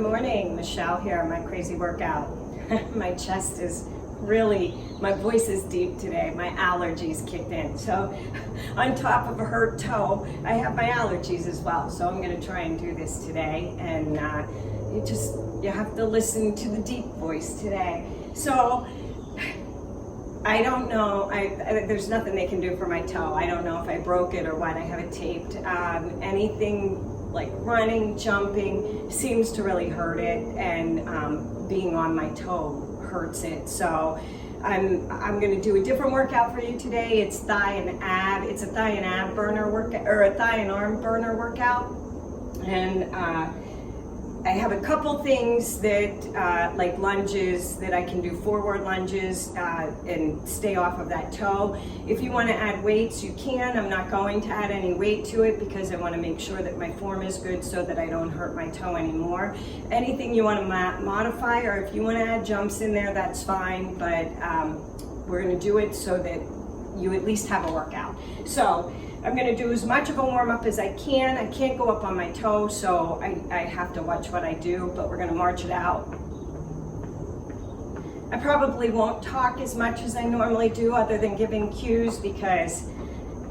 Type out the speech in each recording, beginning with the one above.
morning. Michele here, my crazy workout. My chest is really, my voice is deep today. My allergies kicked in. So on top of a hurt toe, I have my allergies as well. So I'm gonna try and do this today. And you have to listen to the deep voice today. So I don't know, there's nothing they can do for my toe. I don't know if I broke it or what, I have it taped. Anything like running, jumping seems to really hurt it, and being on my toe hurts it. So I'm gonna do a different workout for you today. It's thigh and ab. It's a thigh and ab burner workout, or a thigh and arm burner workout. And I have a couple things that, like lunges, that I can do forward lunges and stay off of that toe. If you want to add weights, you can. I'm not going to add any weight to it because I want to make sure that my form is good so that I don't hurt my toe anymore. Anything you want to modify, or if you want to add jumps in there, that's fine, but we're going to do it so that you at least have a workout. So I'm gonna do as much of a warm up as I can. I can't go up on my toe, so I have to watch what I do, but we're gonna march it out. I probably won't talk as much as I normally do, other than giving cues, because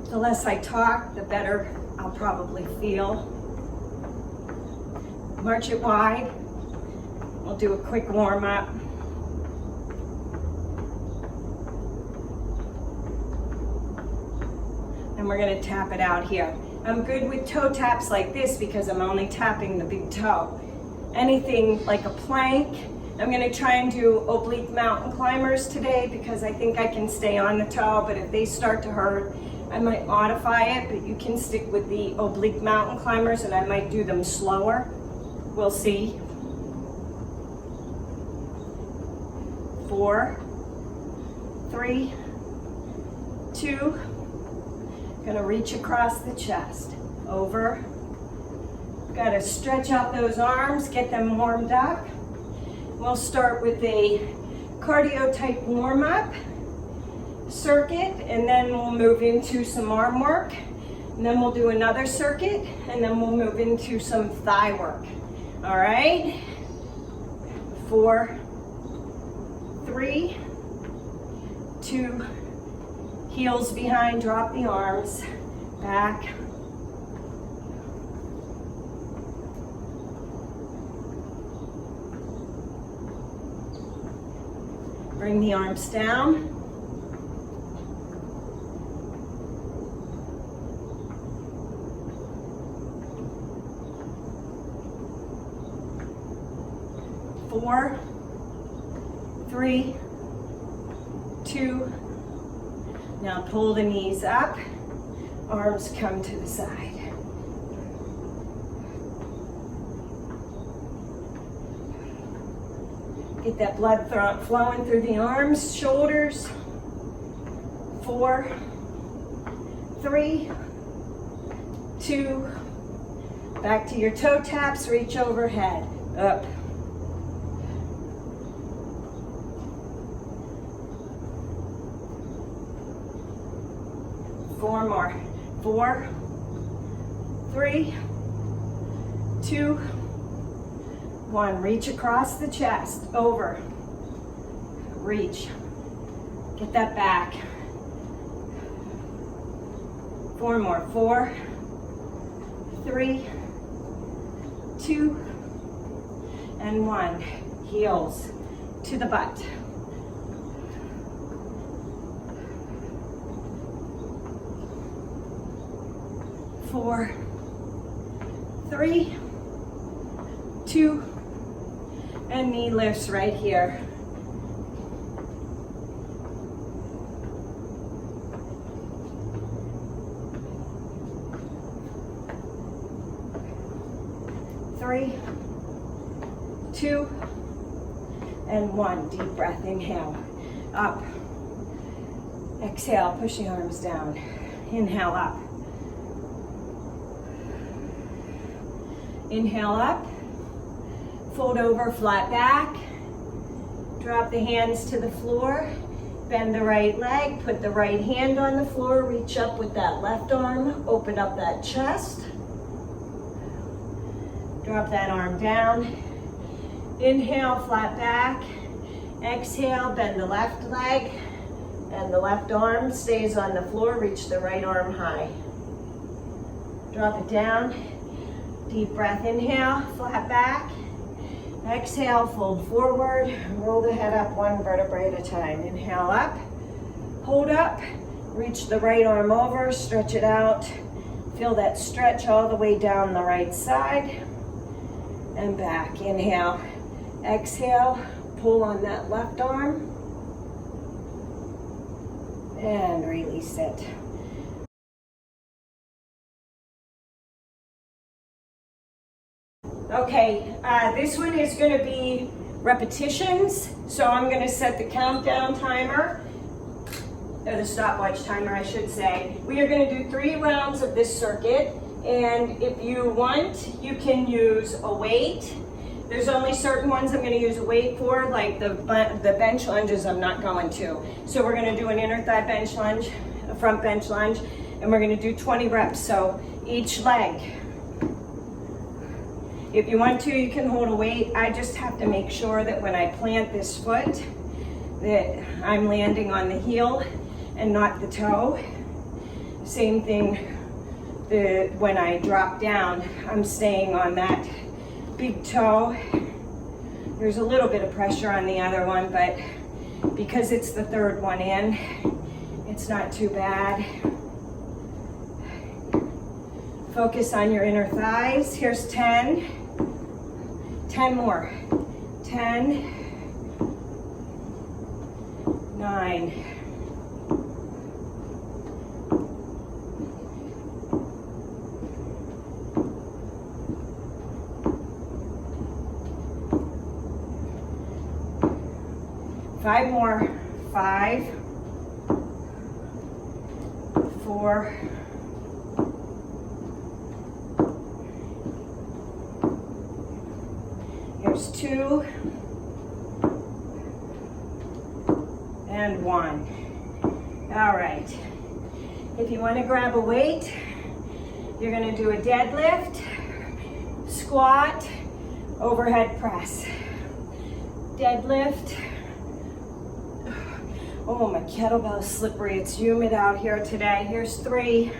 the less I talk, the better I'll probably feel. March it wide. We'll do a quick warm up. And we're gonna tap it out here. I'm good with toe taps like this because I'm only tapping the big toe. Anything like a plank, I'm gonna try and do oblique mountain climbers today because I think I can stay on the toe, but if they start to hurt, I might modify it, but you can stick with the oblique mountain climbers, and I might do them slower. We'll see. 4, 3, 2, gonna reach across the chest, over. Gotta stretch out those arms, get them warmed up. We'll start with a cardio type warm up circuit, and then we'll move into some arm work. And then we'll do another circuit, and then we'll move into some thigh work. All right? 4, 3, 2, heels behind, drop the arms, back. Bring the arms down. Four, 3, 2, now pull the knees up, arms come to the side. Get that blood flowing through the arms, shoulders. 4, 3, 2, back to your toe taps, reach overhead, up. Four more. 4, 3, 2, 1. Reach across the chest, over. Reach. Get that back. 4 more. 4, 3, 2, and 1. Heels to the butt. 4, 3, 2, and knee lifts right here. Three, 2, and 1. Deep breath, inhale, up. Exhale, push the arms down. Inhale, up. Inhale up, fold over, flat back, drop the hands to the floor, bend the right leg, put the right hand on the floor, reach up with that left arm, open up that chest, drop that arm down, Inhale, flat back. Exhale, bend the left leg and the left arm stays on the floor. Reach the right arm high. Drop it down. Deep breath, inhale, flat back. Exhale, fold forward. Roll the head up one vertebrae at a time. Inhale up, hold up. Reach the right arm over, stretch it out. Feel that stretch all the way down the right side and back. Inhale, exhale, pull on that left arm and release it. Okay, this one is going to be repetitions. So I'm going to set the countdown timer, or the stopwatch timer, I should say. We are going to do 3 rounds of this circuit, and if you want, you can use a weight. There's only certain ones I'm going to use a weight for, like the bench lunges I'm not going to. So we're going to do an inner thigh bench lunge, a front bench lunge, and we're going to do 20 reps, so each leg. If you want to, you can hold a weight. I just have to make sure that when I plant this foot, that I'm landing on the heel and not the toe. Same thing when I drop down, I'm staying on that big toe. There's a little bit of pressure on the other one, but because it's the 3rd one in, it's not too bad. Focus on your inner thighs. Here's 10. 10 more. 10, 9, 5 more. 5, 4, 2, and 1. All right. If you want to grab a weight, you're going to do a deadlift, squat, overhead press. Deadlift. Oh, my kettlebell is slippery. It's humid out here today. Here's 3.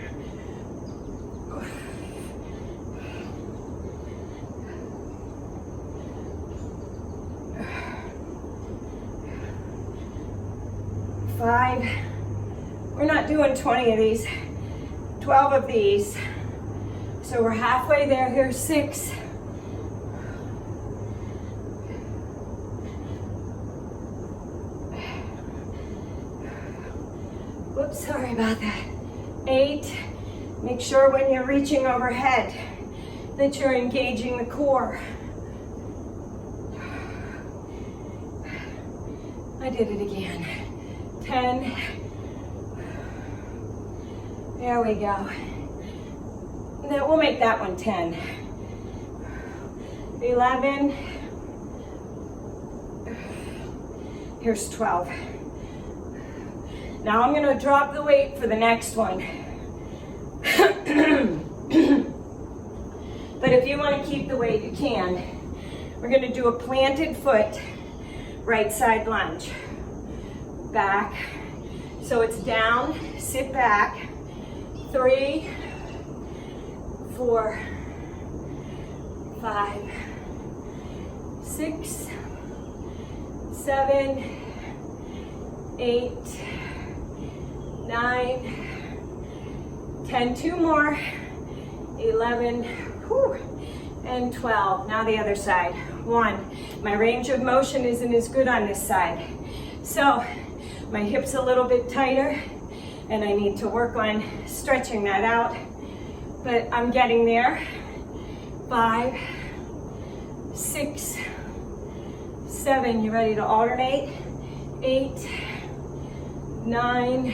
We're not doing 20 of these, 12 of these. So we're halfway there. Here's 6. Whoops, sorry about that. 8. Make sure when you're reaching overhead that you're engaging the core. I did it again. 10. There we go. Now we'll make that one 10. 11. Here's 12. Now I'm going to drop the weight for the next one. But if you want to keep the weight, you can. We're going to do a planted foot, right side lunge. Back. So it's down, sit back. 3, 4, 5, 6, 7, 8, 9, 10, 2 more, 11, and 12. Now the other side. 1. My range of motion isn't as good on this side. So my hip's a little bit tighter and I need to work on stretching that out, but I'm getting there. 5, 6, 7, you ready to alternate? 8, 9,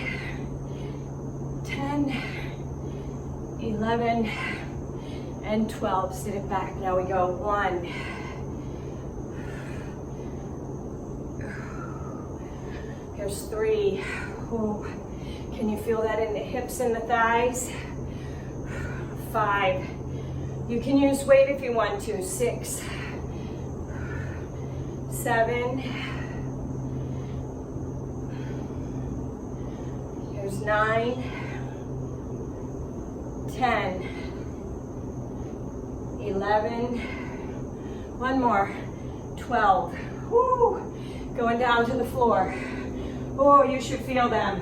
10, 11, and 12. Sit it back. Now we go 1. Here's 3. Ooh. Can you feel that in the hips and the thighs? 5. You can use weight if you want to. 6. 7. Here's 9, 10, 11, one more, 12. Woo! Going down to the floor. Oh, you should feel them.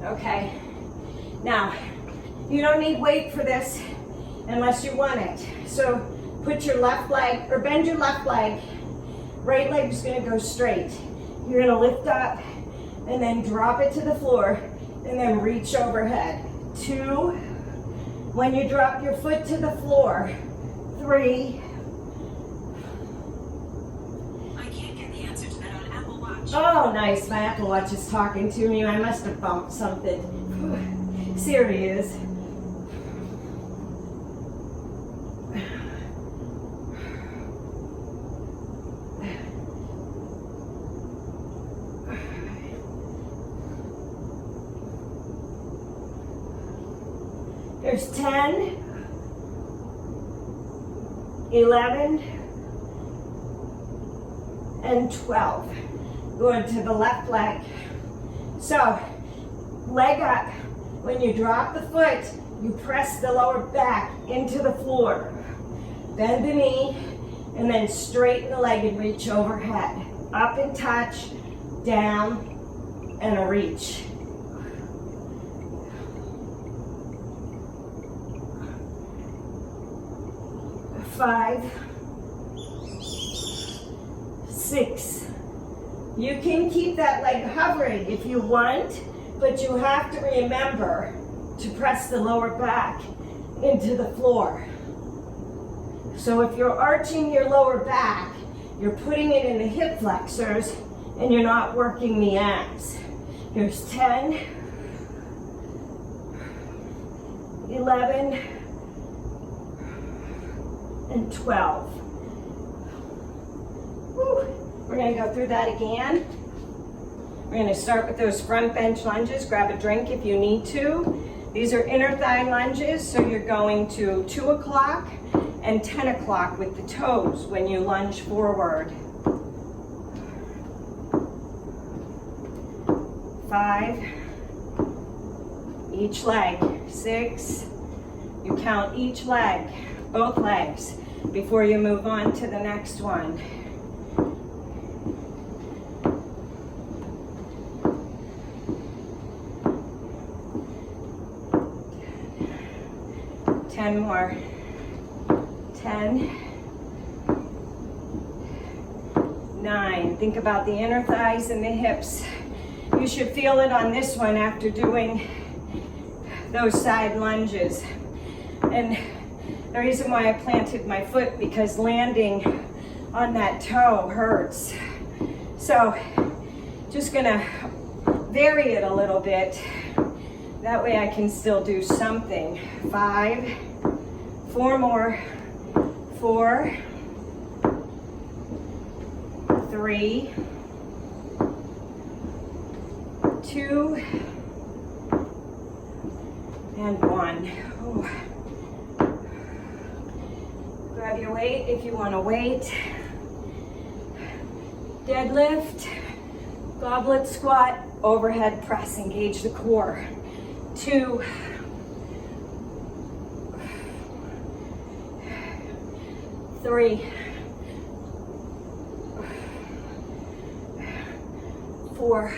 Okay, now, you don't need weight for this unless you want it. So put your left leg, or bend your left leg. Right leg's gonna go straight. You're gonna lift up and then drop it to the floor and then reach overhead. 2, when you drop your foot to the floor. 3. I can't get the answer to that on Apple Watch. Oh, nice, my Apple Watch is talking to me. I must have bumped something. Siri is. There's 10, 11, and 12. Going to the left leg. So, leg up. When you drop the foot, you press the lower back into the floor. Bend the knee, and then straighten the leg and reach overhead. Up and touch, down, and a reach. 5, 6. You can keep that leg hovering if you want, but you have to remember to press the lower back into the floor. So if you're arching your lower back, you're putting it in the hip flexors and you're not working the abs. Here's 10, 11, and 12. Whew. We're going to go through that again. We're going to start with those front bench lunges. Grab a drink if you need to. These are inner thigh lunges, so you're going to 2 o'clock and 10 o'clock with the toes when you lunge forward. 5, each leg. 6, you count each leg, both legs, before you move on to the next one. 10 more. 10, 9. Think about the inner thighs and the hips. You should feel it on this one after doing those side lunges. And the reason why I planted my foot, because landing on that toe hurts. So just gonna vary it a little bit. That way I can still do something. 5, 4 more. 4, 3, 2, and 1. Ooh. Grab your weight if you want to wait. Deadlift, goblet squat, overhead press, engage the core. 2, 3, 4,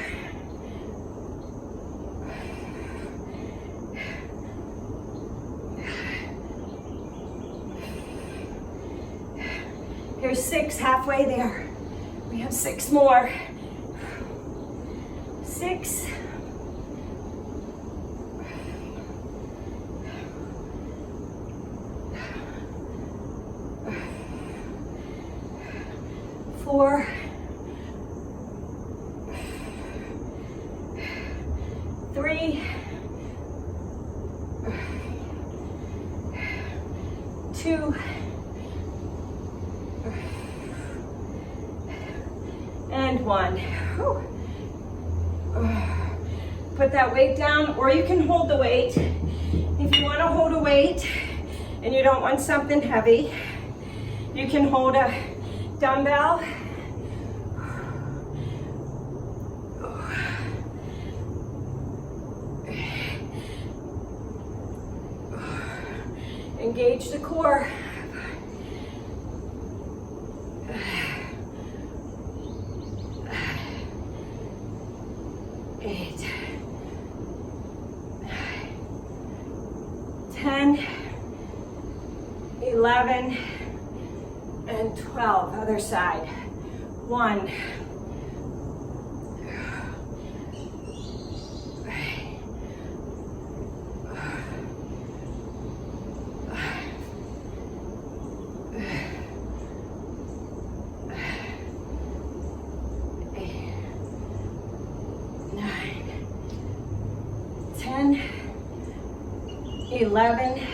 6, halfway there. We have 6 more. 6, 4, 3, 2, and 1. Whew. Put that weight down, or you can hold the weight. If you want to hold a weight, and you don't want something heavy, you can hold a dumbbell. Engage the core. 8, 10, 11, and 12. Other side. 1, 10, 11,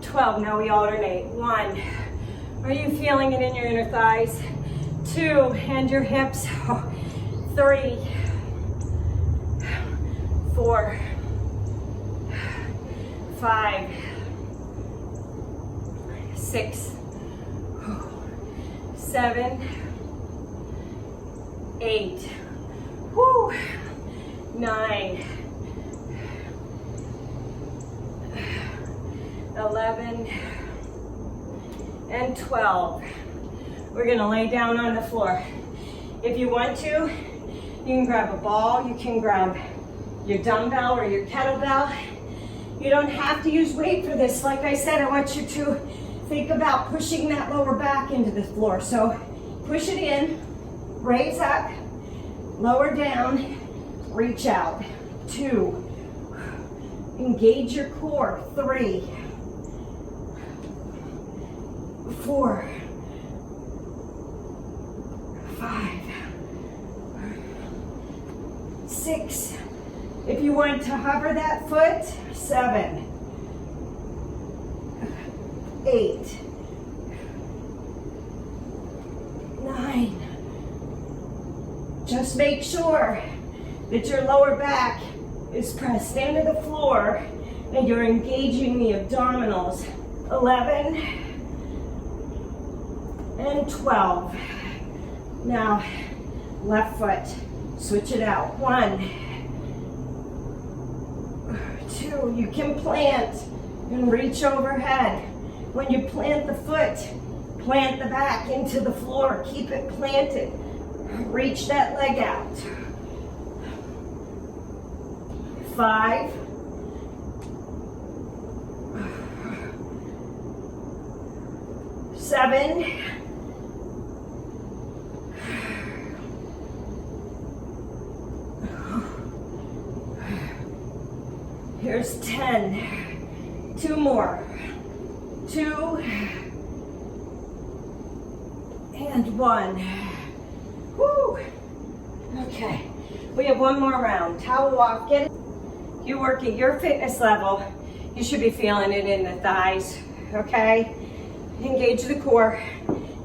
12. Now we alternate. 1. Are you feeling it in your inner thighs? 2, and your hips. 3, 4, 5, 6, 7, 8, 9, 11, and 12. We're gonna lay down on the floor. If you want to, you can grab a ball, you can grab your dumbbell or your kettlebell. You don't have to use weight for this. Like I said, I want you to think about pushing that lower back into the floor. So push it in, raise up, lower down, reach out. 2, engage your core. 3, 4, 5, 6. If you want to hover that foot, 7, 8, 9. Just make sure that your lower back is pressed into the floor and you're engaging the abdominals. 11 and 12. Now, left foot, switch it out. 1, 2, you can plant and reach overhead. When you plant the foot, plant the back into the floor. Keep it planted. Reach that leg out. 5, 7, 10. 2 more. 2 and 1. Woo. Okay, we have one more round. Towel off. Get it. You work at your fitness level. You should be feeling it in the thighs. Okay. Engage the core.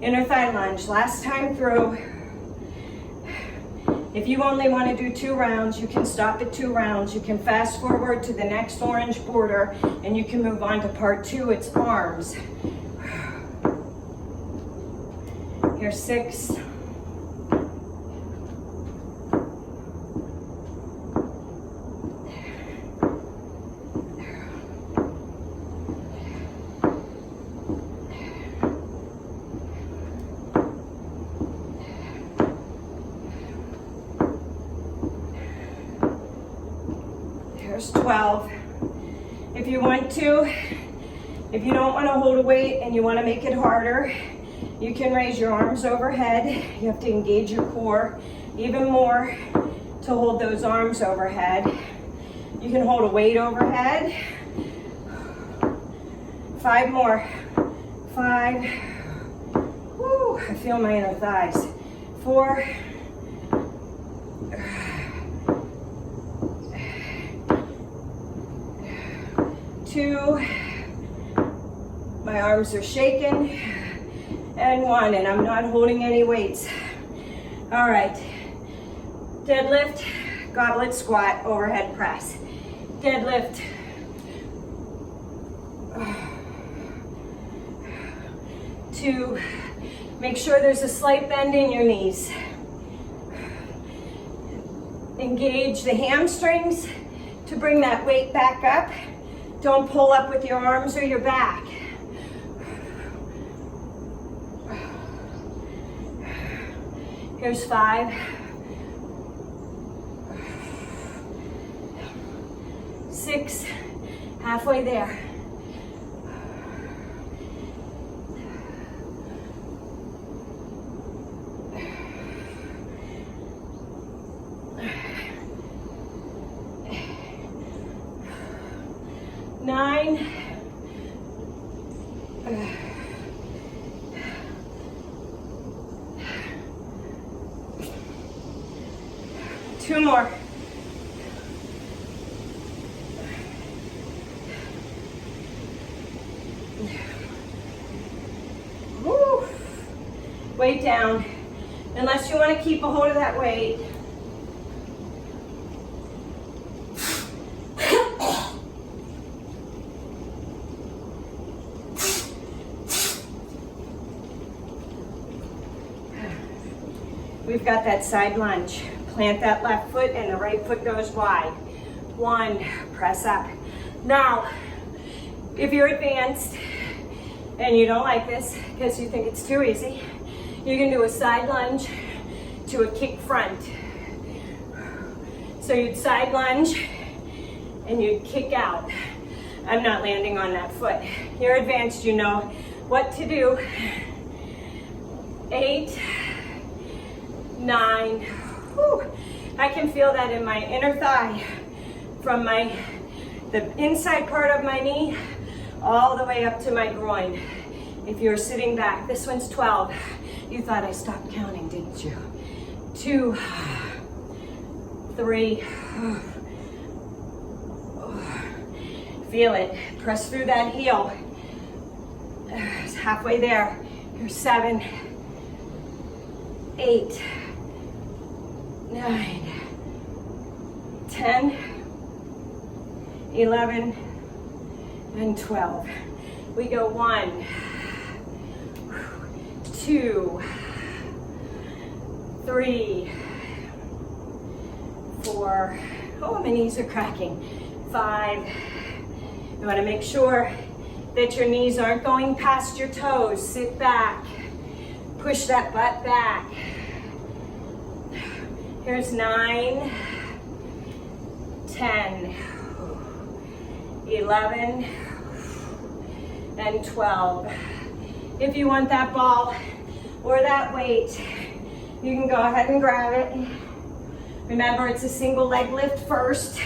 Inner thigh lunge. Last time through. If you only want to do 2 rounds, you can stop at 2 rounds. You can fast forward to the next orange border and you can move on to part 2. It's arms. Here's 6. There's 12. If you want to, if you don't want to hold a weight and you want to make it harder, you can raise your arms overhead. You have to engage your core even more to hold those arms overhead. You can hold a weight overhead. 5 more. 5. Woo, I feel my inner thighs. 4. 2, my arms are shaking, and 1, and I'm not holding any weights. All right, deadlift, goblet squat, overhead press. Deadlift, to make sure there's a slight bend in your knees. Engage the hamstrings to bring that weight back up. Don't pull up with your arms or your back. Here's 5. 6, halfway there. 9. 2 more. Woo. Weight down. Unless you want to keep a hold of that weight. We've got that side lunge. Plant that left foot and the right foot goes wide. 1, press up. Now, if you're advanced and you don't like this because you think it's too easy, you can do a side lunge to a kick front. So you'd side lunge and you'd kick out. I'm not landing on that foot. You're advanced, you know what to do. 8, 9, whew. I can feel that in my inner thigh from the inside part of my knee all the way up to my groin. If you're sitting back, this one's 12. You thought I stopped counting, didn't you? 2, 3, feel it. Press through that heel. It's halfway there. Here's 7, 8, 9, 10, 11, and 12. We go 1, 2, 3, 4. Oh, my knees are cracking. 5. You want to make sure that your knees aren't going past your toes. Sit back. Push that butt back. Here's 9, 10, 11, and 12. If you want that ball or that weight, you can go ahead and grab it. Remember, it's a single leg lift first.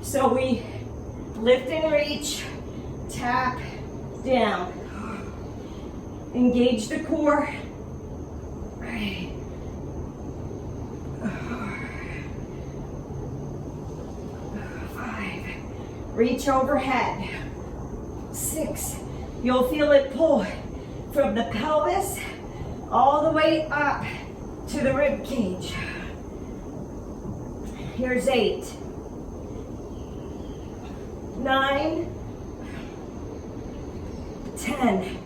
So we lift and reach, tap, down. Engage the core. Right. 5, reach overhead. 6, you'll feel it pull from the pelvis all the way up to the rib cage. Here's 8, 9, 10,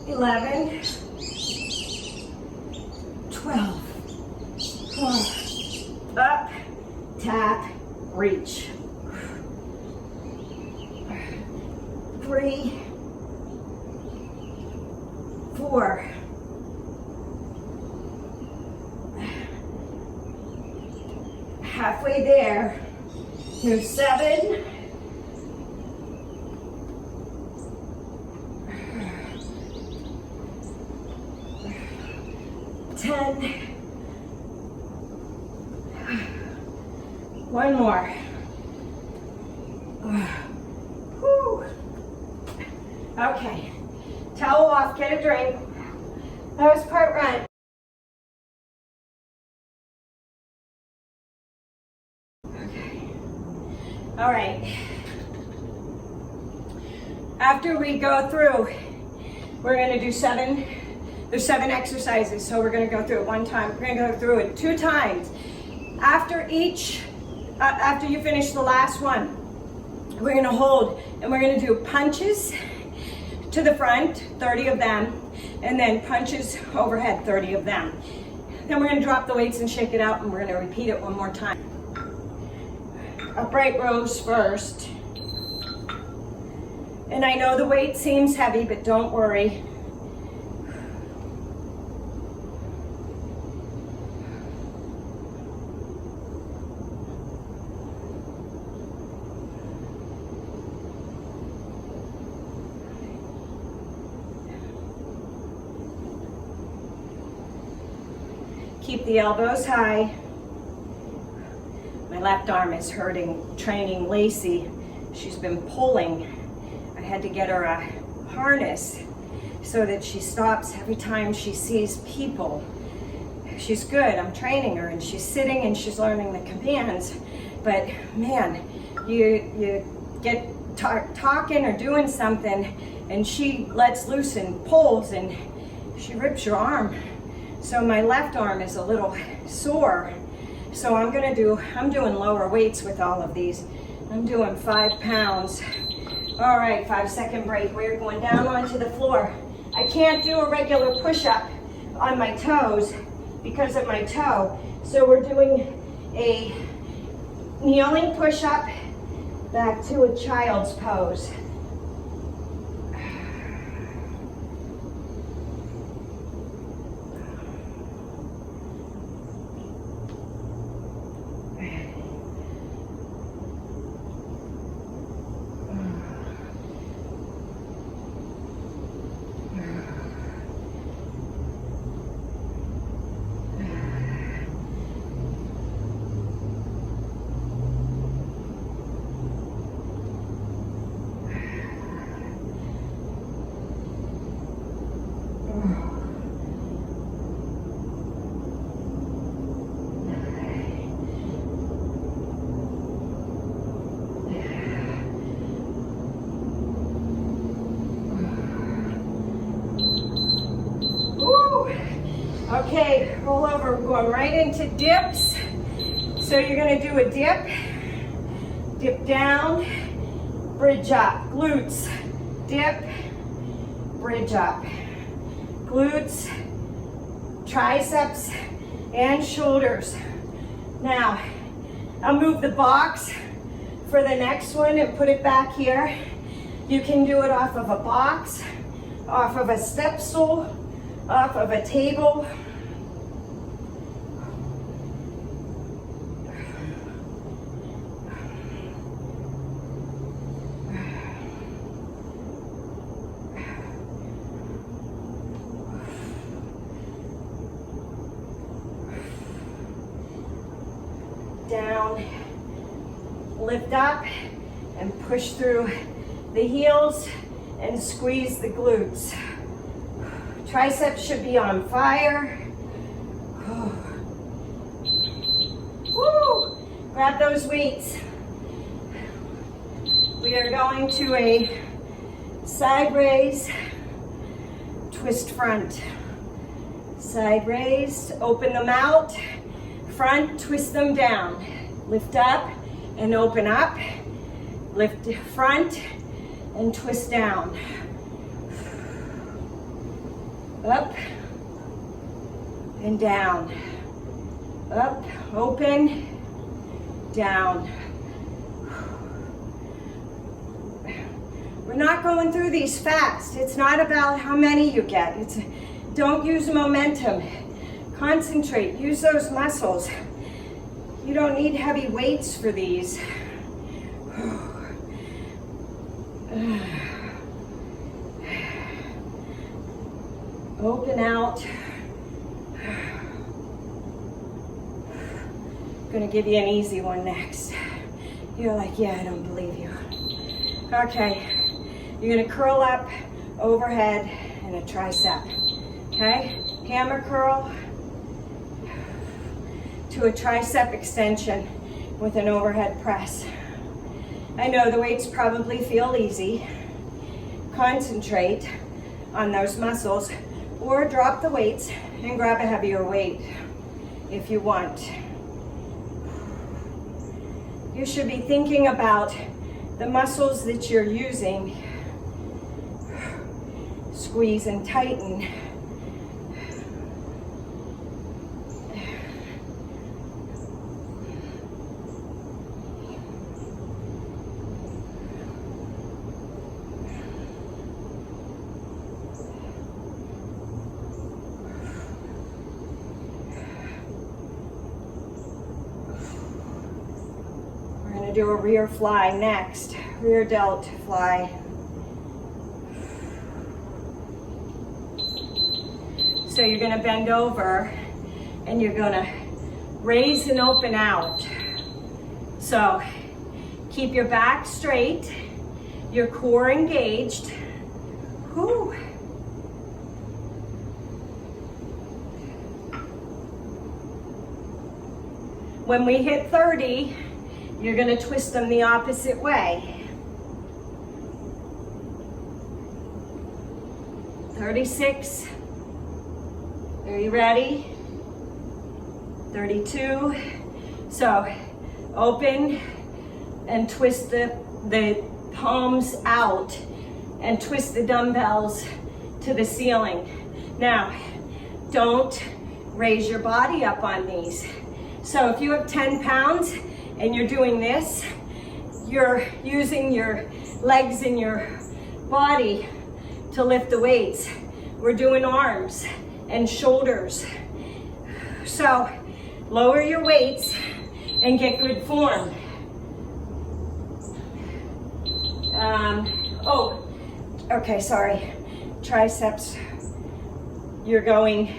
11, 12. Up, tap, reach. 3, 4, halfway there. Here's 7, 10. One more. Whew. Okay, towel off, get a drink. That was part run. Okay. All right. After we go through, we're gonna do 7. There's 7 exercises, so we're gonna go through it one time. We're gonna go through it 2 times. After you finish the last one, we're gonna hold and we're gonna do punches to to the front, 30 of them, and then punches overhead, 30 of them. Then we're gonna drop the weights and shake it out, and we're gonna repeat it one more time. Upright rows first. And I know the weight seems heavy, but don't worry. Keep the elbows high. My left arm is hurting training Lacey. She's been pulling. I had to get her a harness so that she stops every time she sees people. She's good, I'm training her, and she's sitting and she's learning the commands. But man, you get talking or doing something and she lets loose and pulls and she rips your arm. So my left arm is a little sore. So I'm doing lower weights with all of these. I'm doing 5 pounds. All right, 5-second break. We're going down onto the floor. I can't do a regular push-up on my toes because of my toe. So we're doing a kneeling push-up back to a child's pose. Okay, roll over. We're going right into dips. So you're going to do a dip down, bridge up, glutes, dip, bridge up, glutes, triceps, and shoulders. Now, I'll move the box for the next one and put it back here. You can do it off of a box, off of a step stool, off of a table. Down, lift up, and push through the heels and squeeze the glutes. Triceps should be on fire. Woo! Grab those weights. We are going to a side raise, twist front. Side raise, open them out. Front, twist them down. Lift up and open up. Lift front and twist down. Up and down. Up, open, down. We're not going through these fast. It's not about how many you get. Don't use momentum. Concentrate, use those muscles. You don't need heavy weights for these. Open out. I'm gonna give you an easy one next. You're like, yeah, I don't believe you. Okay, you're gonna curl up overhead and a tricep. Okay, hammer curl to a tricep extension with an overhead press. I know the weights probably feel easy. Concentrate on those muscles, or drop the weights and grab a heavier weight if you want. You should be thinking about the muscles that you're using Squeeze and tighten. We're going to do a rear fly next. Rear delt fly. So you're going to bend over and you're going to raise and open out. So keep your back straight, your core engaged. Whew. When we hit 30, you're going to twist them the opposite way. 36. Are you ready? 32. So open and twist the palms out and twist the dumbbells to the ceiling. Now, don't raise your body up on these. So if you have 10 pounds and you're doing this, you're using your legs and your body to lift the weights. We're doing arms and shoulders. So lower your weights and get good form. Okay, sorry. Triceps, you're going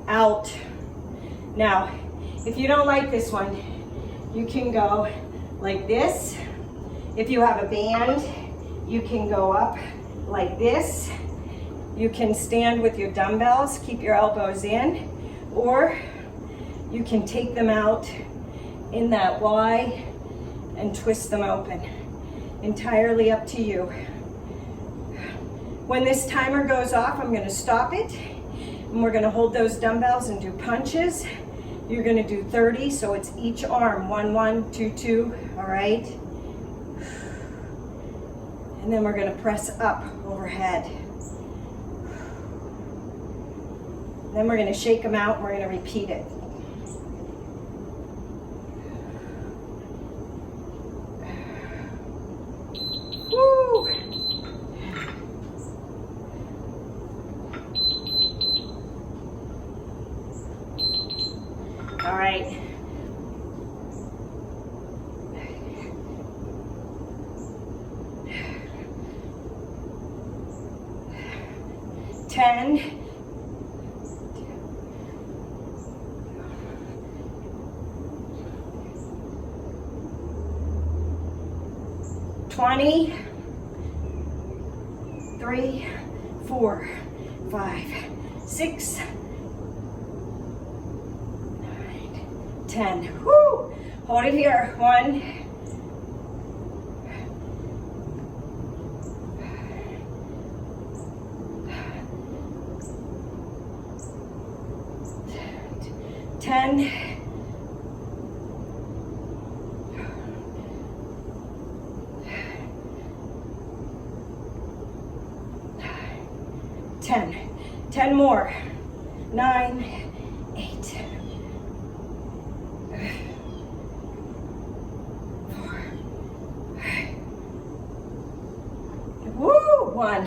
out. Now, if you don't like this one, you can go like this. If you have a band, you can go up like this. You can stand with your dumbbells, keep your elbows in, or you can take them out in that Y and twist them open. Entirely up to you. When this timer goes off, I'm going to stop it, and we're going to hold those dumbbells and do punches. You're going to do 30, so it's each arm, 1, 1, 2, 2, all right? And then we're going to press up overhead. Then we're going to shake them out and we're going to repeat it. Woo! All right. Ten. 20, 3, 4, 5, 6, 9, 10. Woo! Hold it here. 1, 10. 10 more. 9, 8, 4. Woo! 1.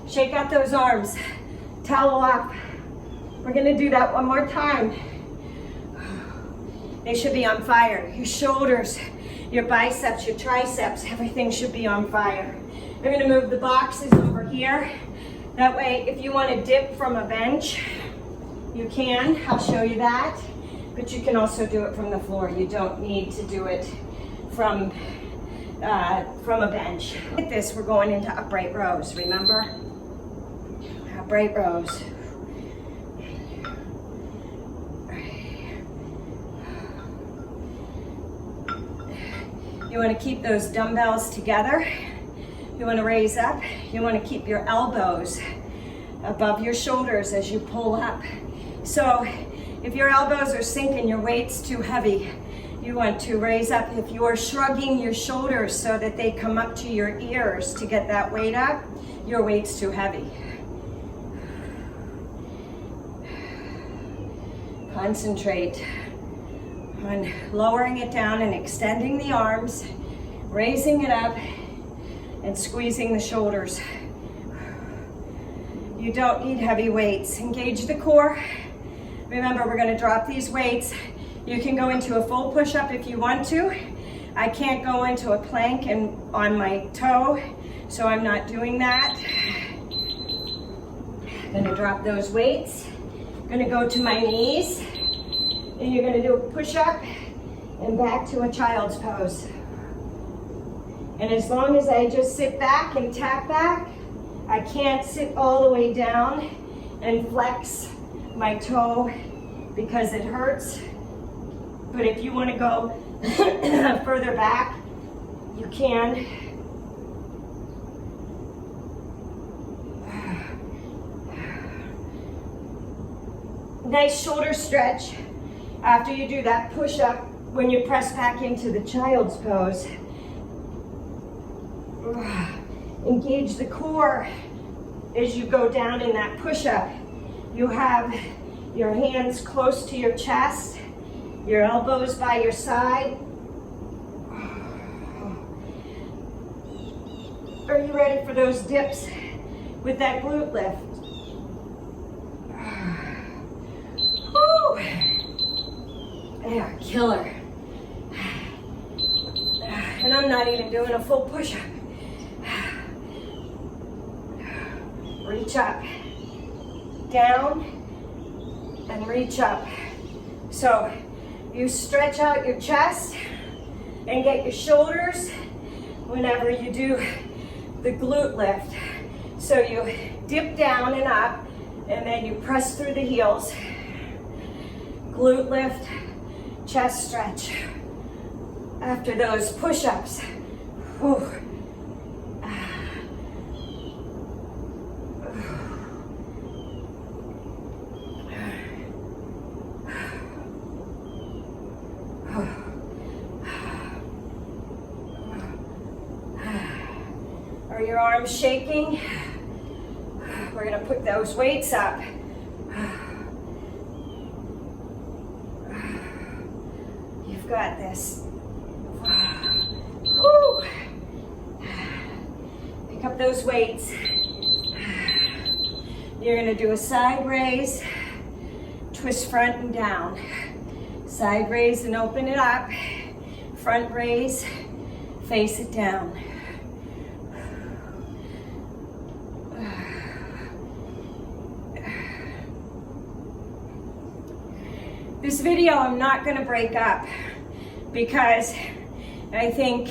Shake out those arms. Towel up. We're gonna do that one more time. They should be on fire. Your shoulders, your biceps, your triceps, everything should be on fire. We're gonna move the boxes over here. That way, if you wanna dip from a bench, you can. I'll show you that. But you can also do it from the floor. You don't need to do it from a bench. At this, we're going into upright rows, remember? Upright rows. You want to keep those dumbbells together. You want to raise up. You want to keep your elbows above your shoulders as you pull up. So if your elbows are sinking, your weight's too heavy, You want to raise up. If you are shrugging your shoulders so that they come up to your ears to get that weight up, your weight's too heavy. Concentrate on lowering it down and extending the arms, raising it up, and squeezing the shoulders. You don't need heavy weights. Engage the core. Remember, we're going to drop these weights. You can go into a full push-up if you want to. I can't go into a plank and on my toe, so I'm not doing that. I'm going to drop those weights. I'm going to go to my knees, and you're going to do a push-up and back to a child's pose. And as long as I just sit back and tap back, I can't sit all the way down and flex my toe because it hurts. But if you want to go further back, you can. Nice shoulder stretch after you do that push-up when you press back into the child's pose. Engage the core as you go down in that push-up. You have your hands close to your chest, your elbows by your side. Are you ready for those dips with that glute lift? Woo! Yeah, killer. And I'm not even doing a full push-up. Reach up, down, and reach up. So you stretch out your chest and get your shoulders whenever you do the glute lift. So you dip down and up, and then you press through the heels. Glute lift, chest stretch. After those push-ups. Whew. Are your arms shaking? We're going to put those weights up. You've got this. Woo. Pick up those weights. You're going to do a side raise, twist front and down. Side raise and open it up. Front raise, face it down. This video I'm not going to break up because I think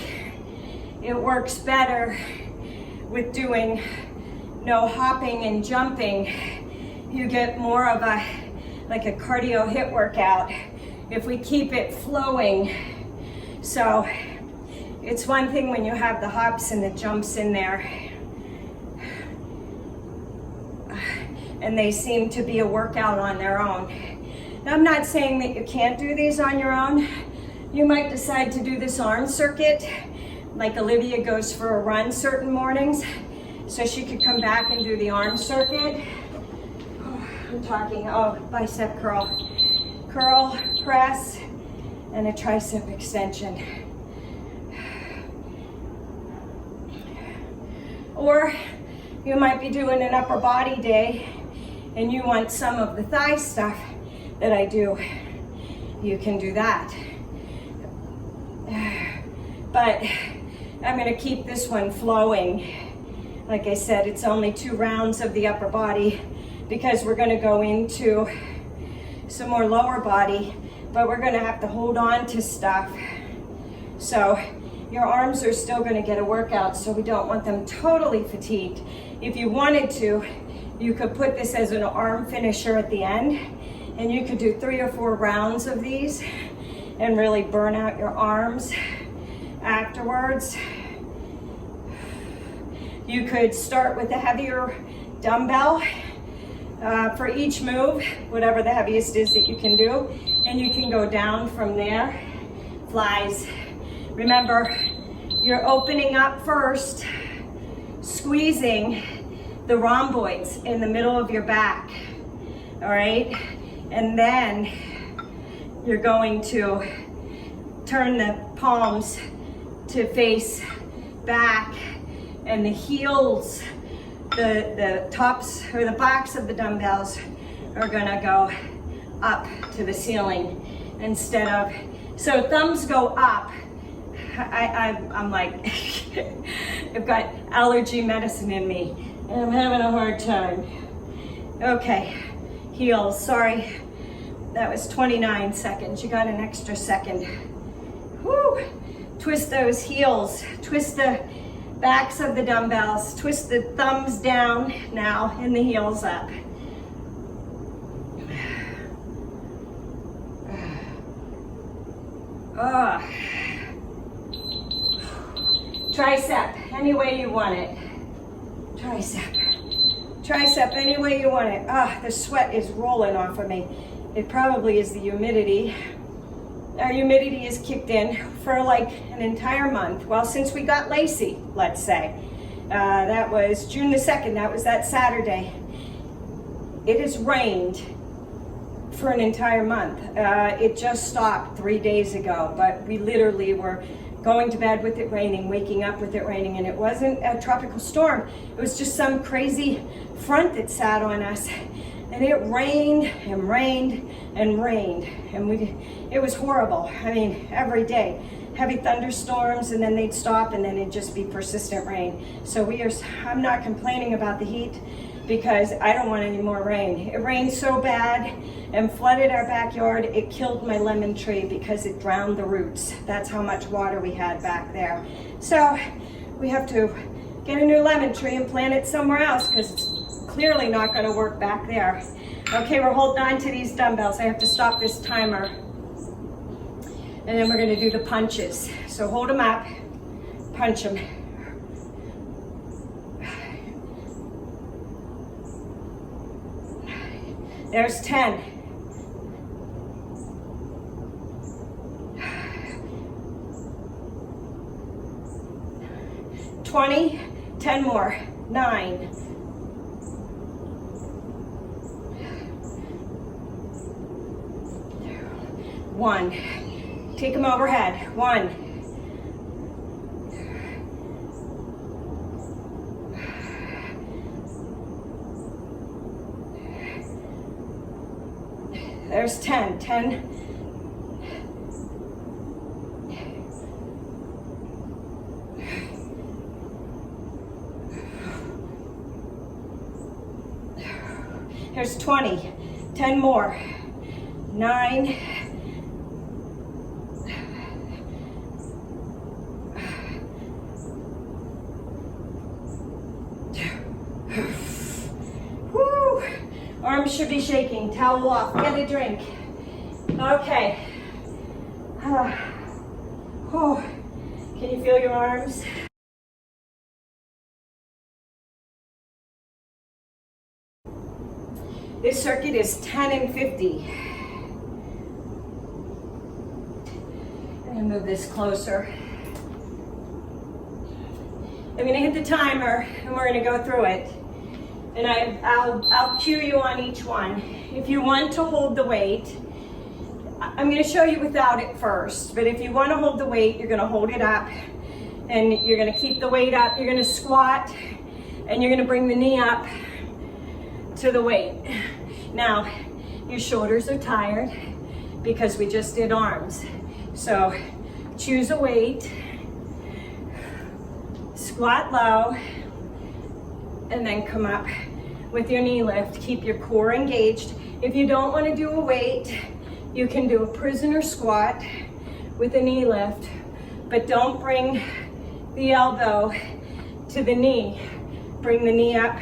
it works better with doing no hopping and jumping. You get more of a like a cardio HIIT workout if we keep it flowing. So it's one thing when you have the hops and the jumps in there, and they seem to be a workout on their own. Now, I'm not saying that you can't do these on your own. You might decide to do this arm circuit, like Olivia goes for a run certain mornings, so she could come back and do the arm circuit. I'm talking, bicep curl. Curl, press, and a tricep extension. Or you might be doing an upper body day and you want some of the thigh stuff that I do. You can do that. But I'm gonna keep this one flowing. Like I said, it's only 2 rounds of the upper body because we're gonna go into some more lower body, but we're gonna have to hold on to stuff. So your arms are still gonna get a workout, so we don't want them totally fatigued. If you wanted to, you could put this as an arm finisher at the end, and you could do 3 or 4 rounds of these and really burn out your arms afterwards. You could start with a heavier dumbbell for each move, whatever the heaviest is that you can do, and you can go down from there flies. Remember, you're opening up first, squeezing the rhomboids in the middle of your back, all right? And then you're going to turn the palms to face back, and the heels, the tops or the backs of the dumbbells are gonna go up to the ceiling instead of, so thumbs go up. I'm like, I've got allergy medicine in me and I'm having a hard time. Okay, heels, sorry. That was 29 seconds. You got an extra second. Woo! Twist those heels, twist the backs of the dumbbells, twist the thumbs down now and the heels up. Tricep, any way you want it. Tricep, any way you want it. The sweat is rolling off of me. It probably is the humidity. Our humidity is kicked in for like an entire month. Well, since we got Lacey, let's say. That was June the 2nd, that was that Saturday. It has rained for an entire month. It just stopped 3 days ago, but we literally were going to bed with it raining, waking up with it raining, and it wasn't a tropical storm. It was just some crazy front that sat on us, and it rained and rained and rained, and it was horrible. I mean, every day, heavy thunderstorms, and then they'd stop, and then it'd just be persistent rain. So I'm not complaining about the heat because I don't want any more rain. It rained so bad and flooded our backyard, it killed my lemon tree because it drowned the roots. That's how much water we had back there. So we have to get a new lemon tree and plant it somewhere else because it's clearly not gonna work back there. Okay, we're holding on to these dumbbells. I have to stop this timer. And then we're gonna do the punches. So hold them up, punch them. There's 10. $20, 10 more, 9. 1. Take them overhead. 1. There's 10. 10. There's 20. 10 more. 9. Woo! Arms should be shaking. Towel off. Get a drink. Okay. Oh. Can you feel your arms? This circuit is 10 and 50. I'm gonna move this closer. I'm gonna hit the timer and we're gonna go through it. And I'll cue you on each one. If you want to hold the weight, I'm gonna show you without it first, but if you wanna hold the weight, you're gonna hold it up and you're gonna keep the weight up. You're gonna squat and you're gonna bring the knee up to the weight. Now, your shoulders are tired because we just did arms. So choose a weight, squat low, and then come up with your knee lift. Keep your core engaged. If you don't want to do a weight, you can do a prisoner squat with a knee lift, but don't bring the elbow to the knee. Bring the knee up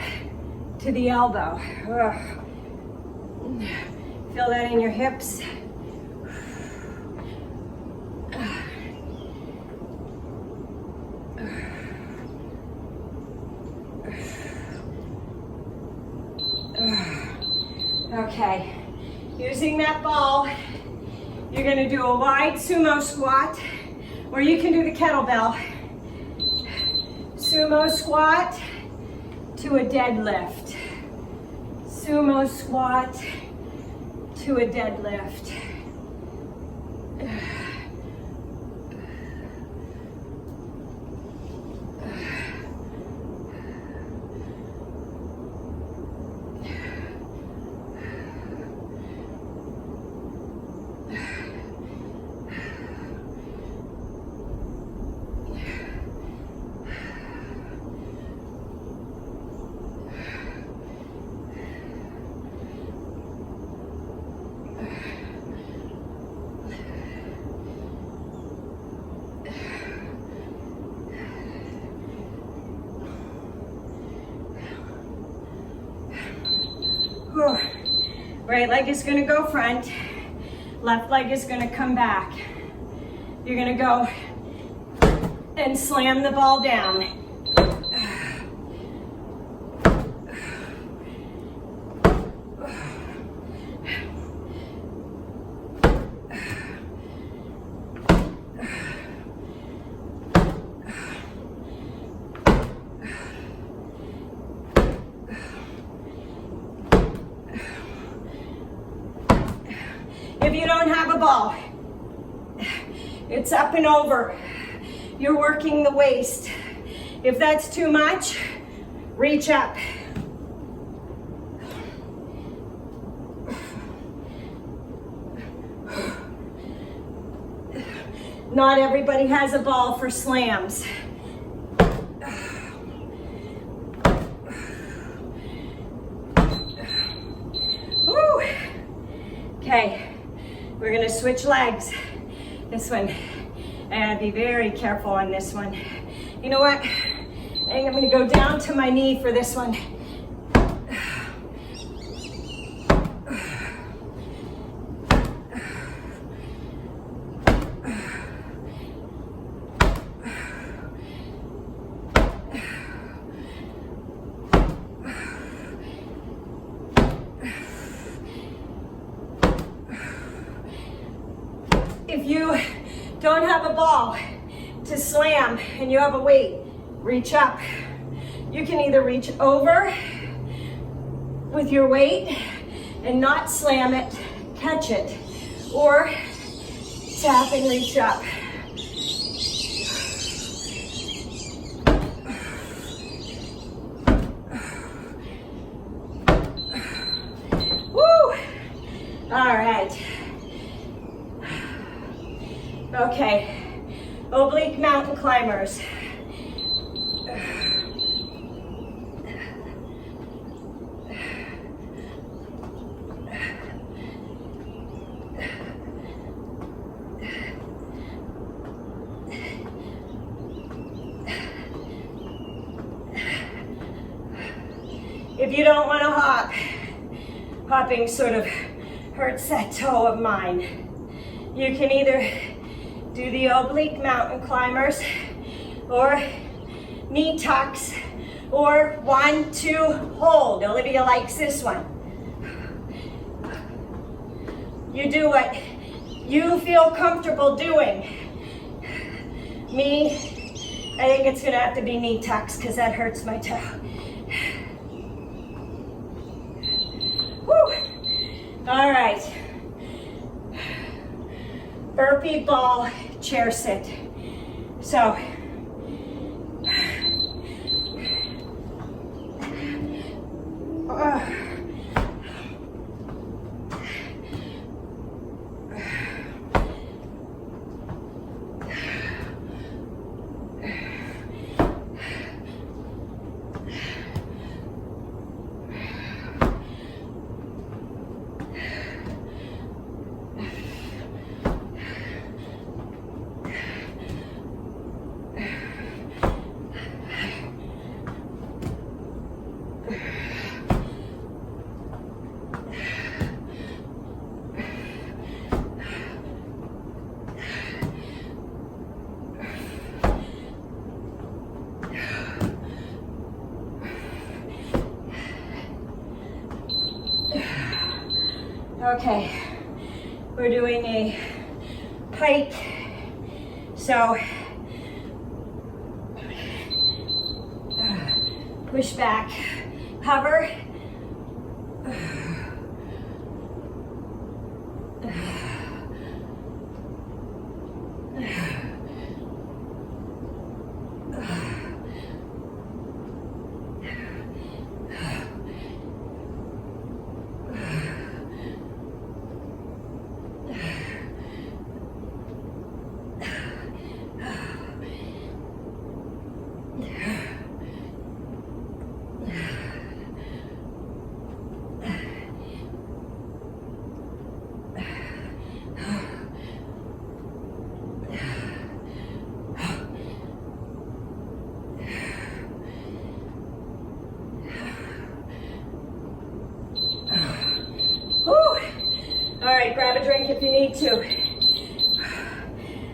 to the elbow. Ugh. Feel that in your hips. Okay, using that ball You're gonna do a wide sumo squat, or you can do the kettlebell. Sumo squat to a deadlift. Sumo squat to a deadlift. Right leg is going to go front, left leg is going to come back. You're going to go and slam the ball down. If you don't have a ball, it's up and over. You're working the waist. If that's too much, reach up. Not everybody has a ball for slams. Woo. Okay. We're gonna switch legs. This one, and be very careful on this one. You know what? I think I'm gonna go down to my knee for this one. If you don't have a ball to slam and you have a weight, reach up. You can either reach over with your weight and not slam it, catch it, or tap and reach up. Woo! All right. Okay, oblique mountain climbers. If you don't want to hop, hopping sort of hurts that toe of mine. You can either do the oblique mountain climbers, or knee tucks, or 1, 2, hold. Olivia likes this one. You do what you feel comfortable doing. Me, I think it's gonna have to be knee tucks because that hurts my toe. Woo! All right. Burpee ball chair sit. So, okay, we're doing a hike. So push back, hover. All right, grab a drink if you need to.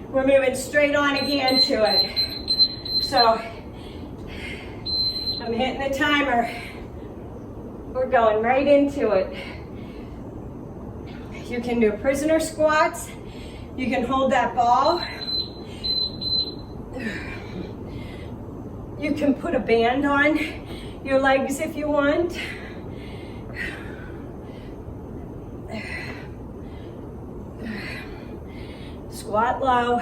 We're moving straight on again to it. So I'm hitting the timer. We're going right into it. You can do prisoner squats. You can hold that ball. You can put a band on your legs if you want. Squat low.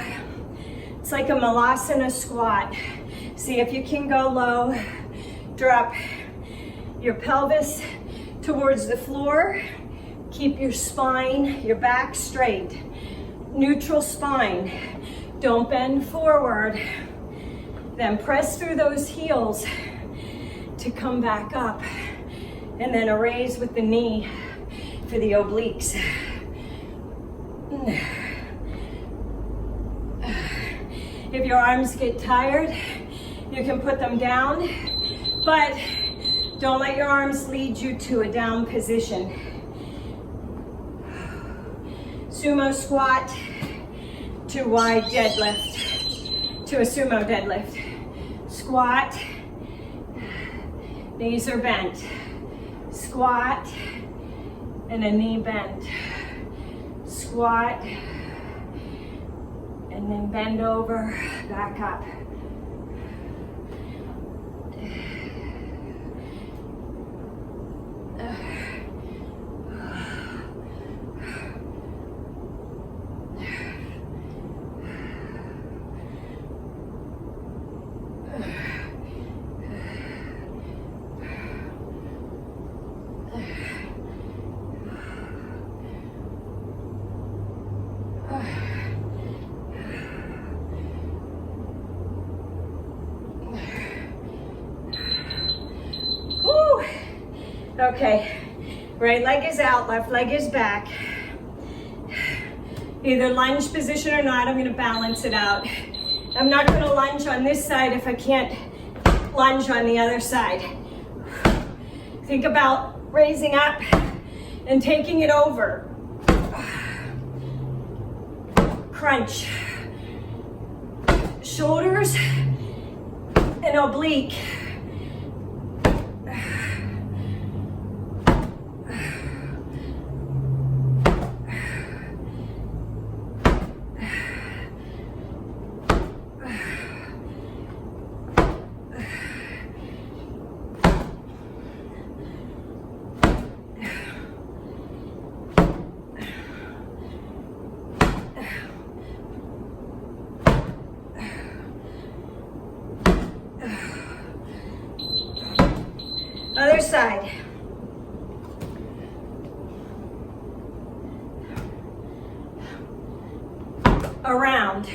It's like a malasana squat. See if you can go low. Drop your pelvis towards the floor. Keep your spine, your back straight. Neutral spine. Don't bend forward. Then press through those heels to come back up. And then a raise with the knee for the obliques. If your arms get tired, you can put them down, but don't let your arms lead you to a down position. Sumo squat to wide deadlift, to a sumo deadlift. Squat, knees are bent. Squat, and a knee bent. Squat, and then bend over, back up. Okay, right leg is out, left leg is back. Either lunge position or not, I'm gonna balance it out. I'm not gonna lunge on this side if I can't lunge on the other side. Think about raising up and taking it over. Crunch. Shoulders and oblique. Other side. Around.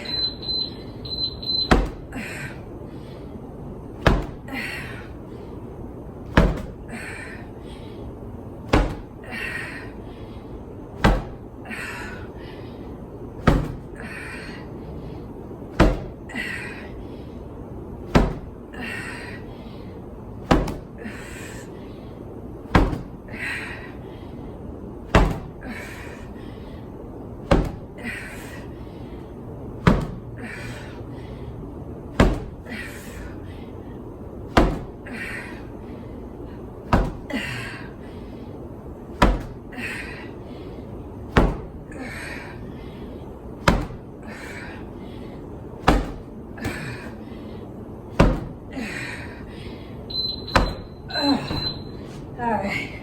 All right,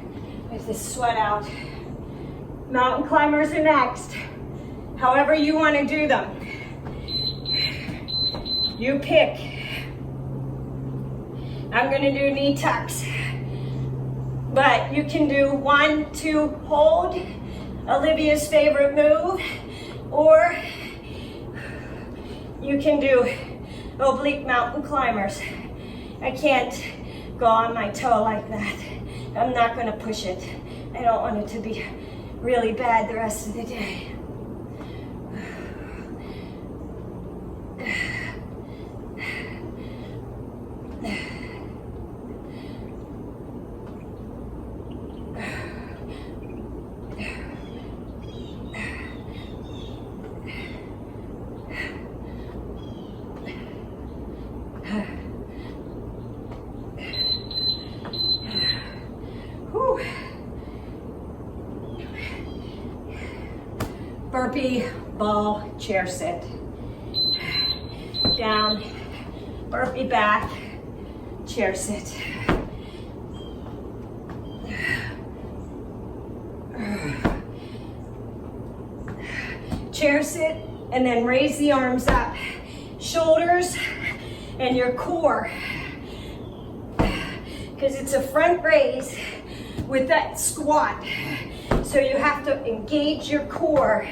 get this sweat out. Mountain climbers are next. However you want to do them. You pick. I'm gonna do knee tucks. But you can do 1, 2, hold, Olivia's favorite move, or you can do oblique mountain climbers. I can't go on my toe like that. I'm not gonna push it. I don't want it to be really bad the rest of the day. Burpee, ball, chair sit. Down, burpee back, chair sit. Chair sit, and then raise the arms up. Shoulders and your core. Because it's a front raise with that squat. So you have to engage your core.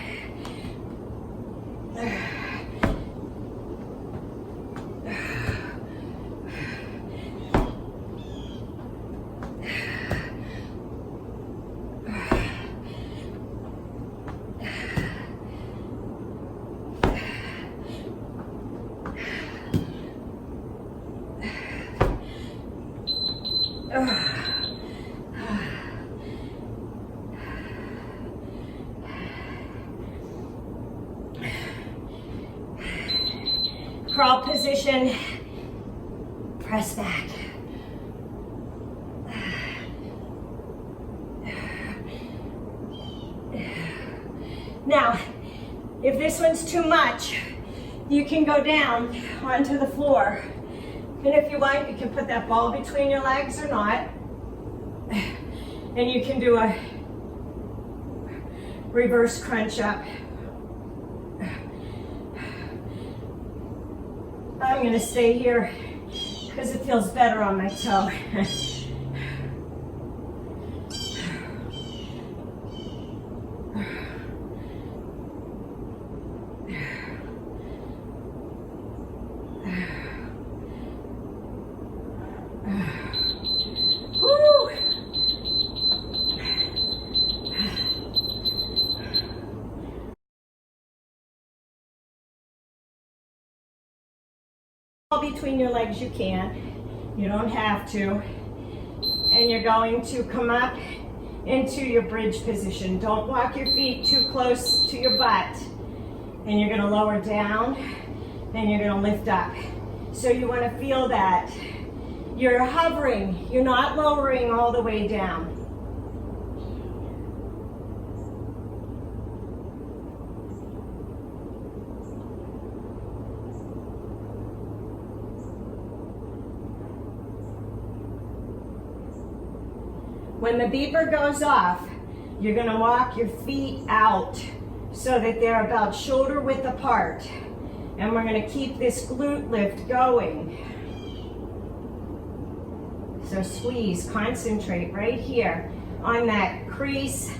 Crawl position, press back. Now, if this one's too much, you can go down onto the floor. And if you want, you can put that ball between your legs or not. And you can do a reverse crunch up. I'm gonna stay here because it feels better on my toe. Between your legs, you can. You don't have to. And you're going to come up into your bridge position. Don't walk your feet too close to your butt. And you're going to lower down, and you're going to lift up. So you want to feel that. You're hovering. You're not lowering all the way down. When the beeper goes off, you're gonna walk your feet out so that they're about shoulder width apart. And we're gonna keep this glute lift going. So squeeze, concentrate right here on that crease.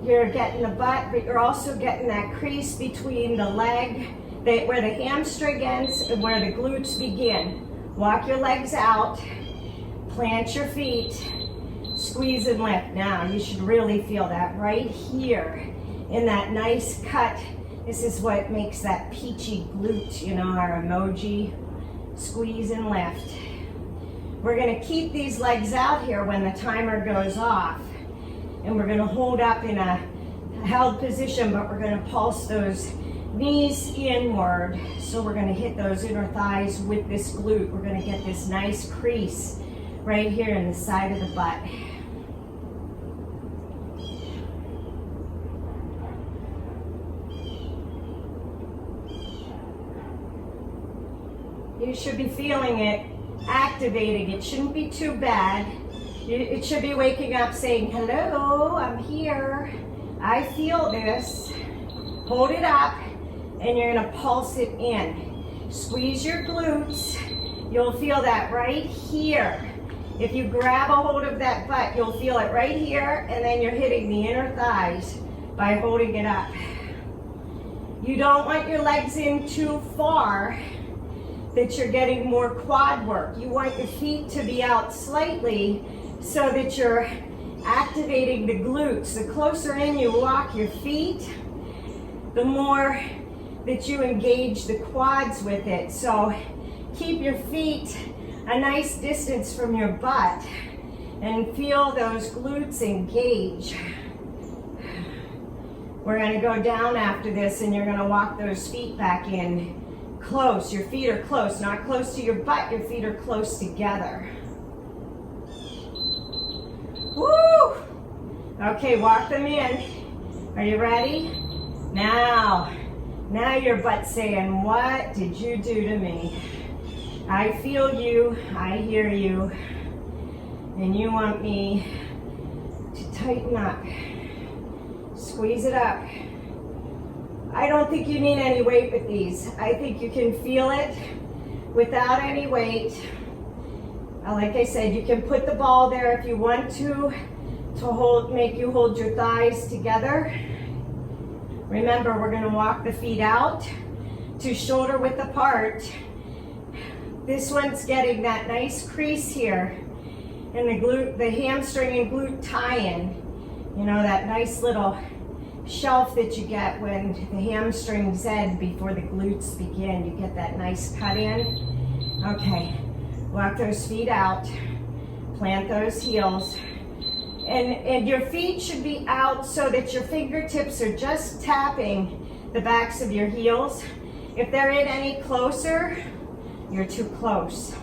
You're getting the butt, but you're also getting that crease between the leg, where the hamstring ends and where the glutes begin. Walk your legs out, plant your feet, squeeze and lift. Now, you should really feel that right here in that nice cut. This is what makes that peachy glute, you know, our emoji. Squeeze and lift. We're gonna keep these legs out here when the timer goes off. And we're gonna hold up in a held position, but we're gonna pulse those knees inward. So we're gonna hit those inner thighs with this glute. We're gonna get this nice crease right here in the side of the butt. You should be feeling it activating. It shouldn't be too bad. It should be waking up saying, hello, I'm here. I feel this. Hold it up, and you're gonna pulse it in. Squeeze your glutes. You'll feel that right here. If you grab a hold of that butt, you'll feel it right here, and then you're hitting the inner thighs by holding it up. You don't want your legs in too far that you're getting more quad work. You want your feet to be out slightly so that you're activating the glutes. The closer in you walk your feet, the more that you engage the quads with it. So keep your feet a nice distance from your butt and feel those glutes engage. We're gonna go down after this, and you're gonna walk those feet back in close. Your feet are close, not close to your butt, your feet are close together. Woo! Okay, walk them in. Are you ready? Now your butt's saying, what did you do to me? I feel you, I hear you, and you want me to tighten up. Squeeze it up. I don't think you need any weight with these. I think you can feel it without any weight. Like I said, you can put the ball there if you want to make you hold your thighs together. Remember, we're gonna walk the feet out to shoulder width apart. This one's getting that nice crease here in the glute, the hamstring and glute tie-in. You know, that nice little shelf that you get when the hamstrings end before the glutes begin. You get that nice cut in. Okay, walk those feet out, plant those heels. And your feet should be out so that your fingertips are just tapping the backs of your heels. If they're in any closer, you're too close.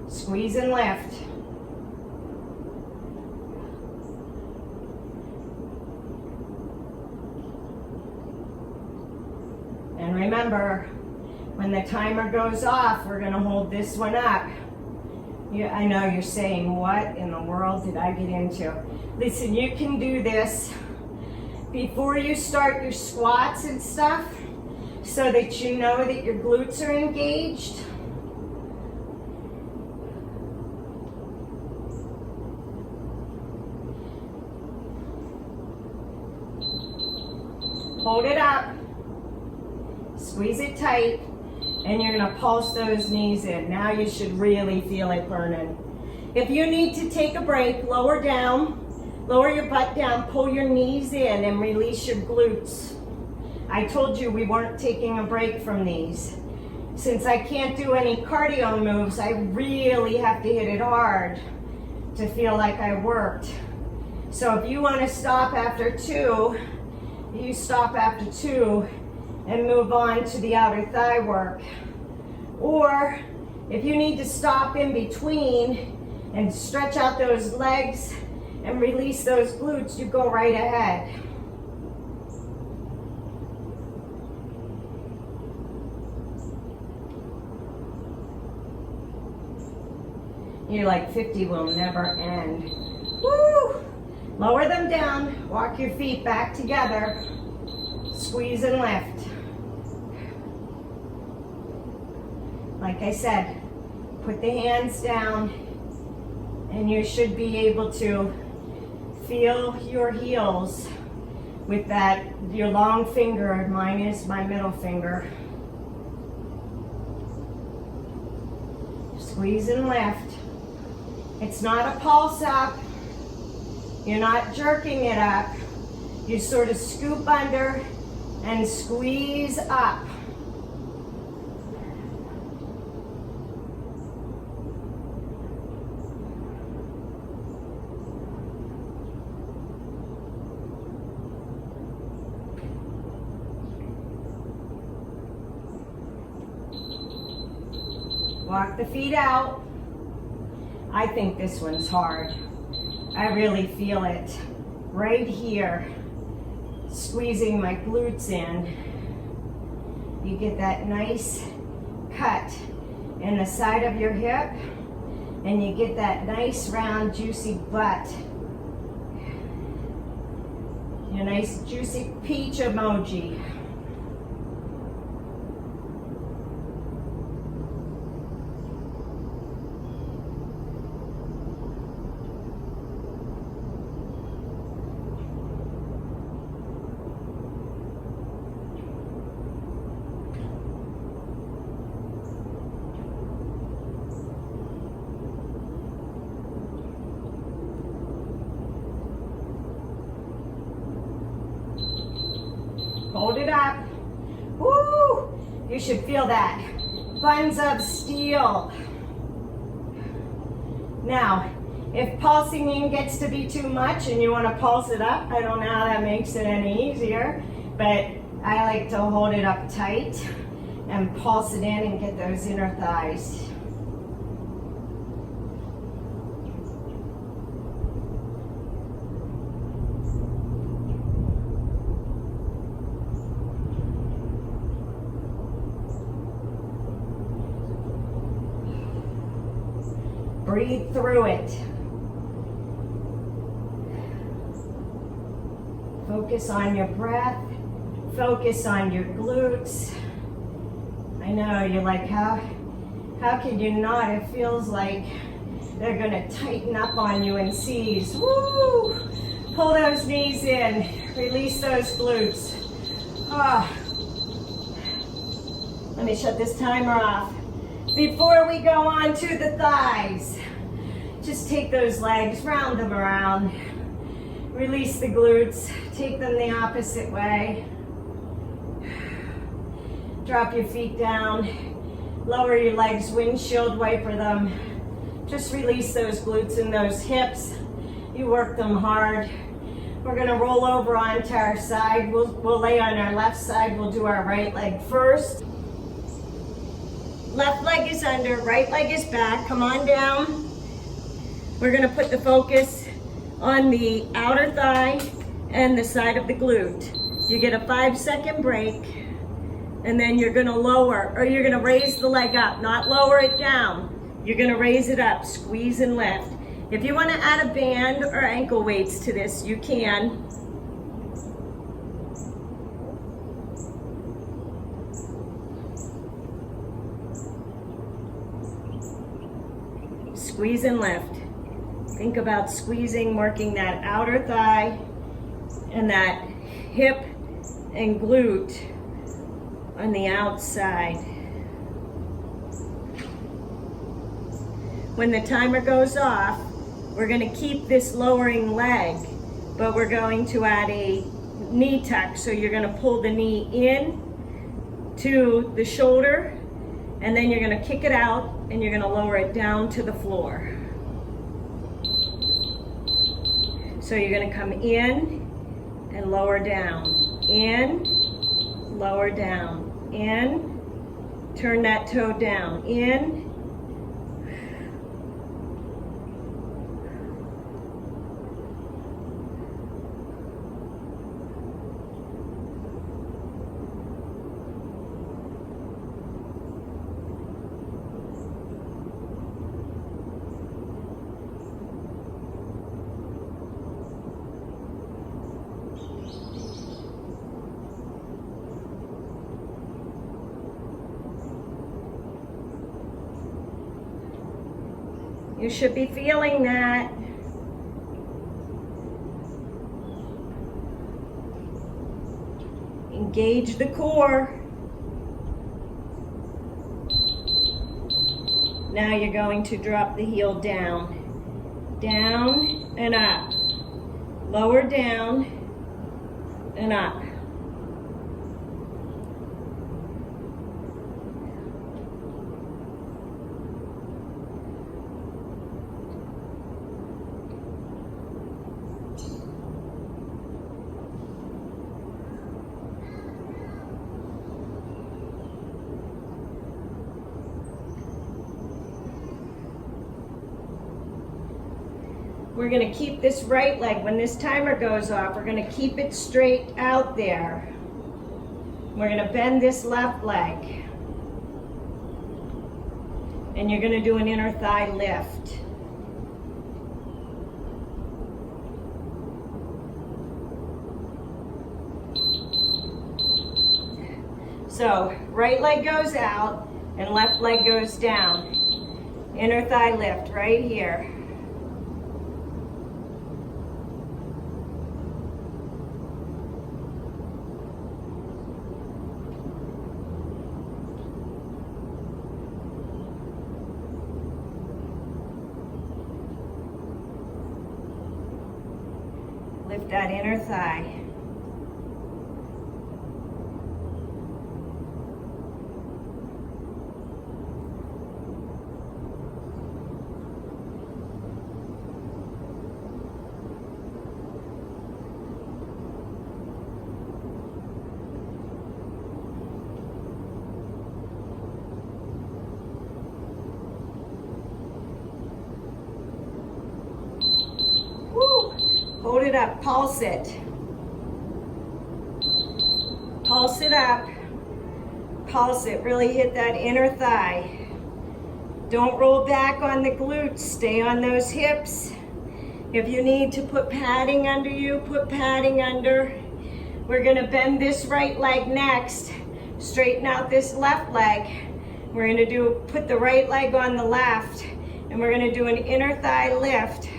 Squeeze and lift. And remember, when the timer goes off, we're gonna hold this one up. I know you're saying, what in the world did I get into? Listen, you can do this before you start your squats and stuff so that you know that your glutes are engaged. Hold it up, squeeze it tight, and you're gonna pulse those knees in. Now you should really feel it burning. If you need to take a break, lower down, lower your butt down, pull your knees in and release your glutes. I told you we weren't taking a break from these. Since I can't do any cardio moves, I really have to hit it hard to feel like I worked. So if you wanna stop after 2, you stop after 2 and move on to the outer thigh work. Or if you need to stop in between and stretch out those legs and release those glutes, you go right ahead. You're like 50 will never end. Woo! Lower them down, walk your feet back together, squeeze and lift. Like I said, put the hands down and you should be able to feel your heels with that, your long finger. Mine is my middle finger. Squeeze and lift. It's not a pulse up. You're not jerking it up. You sort of scoop under and squeeze up. Walk the feet out. I think this one's hard. I really feel it right here, squeezing my glutes in. You get that nice cut in the side of your hip and you get that nice round juicy butt. Your nice juicy peach emoji. Hold it up. Woo! You should feel that. Buns of steel. Now, if pulsing in gets to be too much and you want to pulse it up, I don't know how that makes it any easier, but I like to hold it up tight and pulse it in and get those inner thighs. Breathe through it. Focus on your breath. Focus on your glutes. I know, you're like, how can you not? It feels like they're gonna tighten up on you and seize. Woo! Pull those knees in. Release those glutes. Ah. Let me shut this timer off. Before we go on to the thighs, just take those legs, round them around. Release the glutes. Take them the opposite way. Drop your feet down. Lower your legs, windshield wiper them. Just release those glutes and those hips. You work them hard. We're gonna roll over onto our side. We'll lay on our left side. We'll do our right leg first. Left leg is under, right leg is back. Come on down. We're gonna put the focus on the outer thigh and the side of the glute. You get a 5-second break, and then you're gonna lower, or you're gonna raise the leg up, not lower it down. You're gonna raise it up, squeeze and lift. If you wanna add a band or ankle weights to this, you can. Squeeze and lift. Think about squeezing, working that outer thigh and that hip and glute on the outside. When the timer goes off, we're going to keep this lowering leg, but we're going to add a knee tuck. So you're going to pull the knee in to the shoulder, and then you're going to kick it out and you're going to lower it down to the floor. So you're going to come in and lower down, in, lower down, in, turn that toe down, in, you should be feeling that. Engage the core. Now you're going to drop the heel down. Down and up. Lower down and up. We're going to keep this right leg, when this timer goes off, we're going to keep it straight out there. We're going to bend this left leg. and you're gonna do an inner thigh lift. So right leg goes out and left leg goes down. Inner thigh lift right here. Lift that inner thigh. Woo. Hold it up, pulse it. Pulse it up. Pulse it, really hit that inner thigh. Don't roll back on the glutes, stay on those hips. If you need to put padding under you, put padding under. We're gonna bend this right leg next. Straighten out this left leg. We're gonna put the right leg on the left, and we're gonna do an inner thigh lift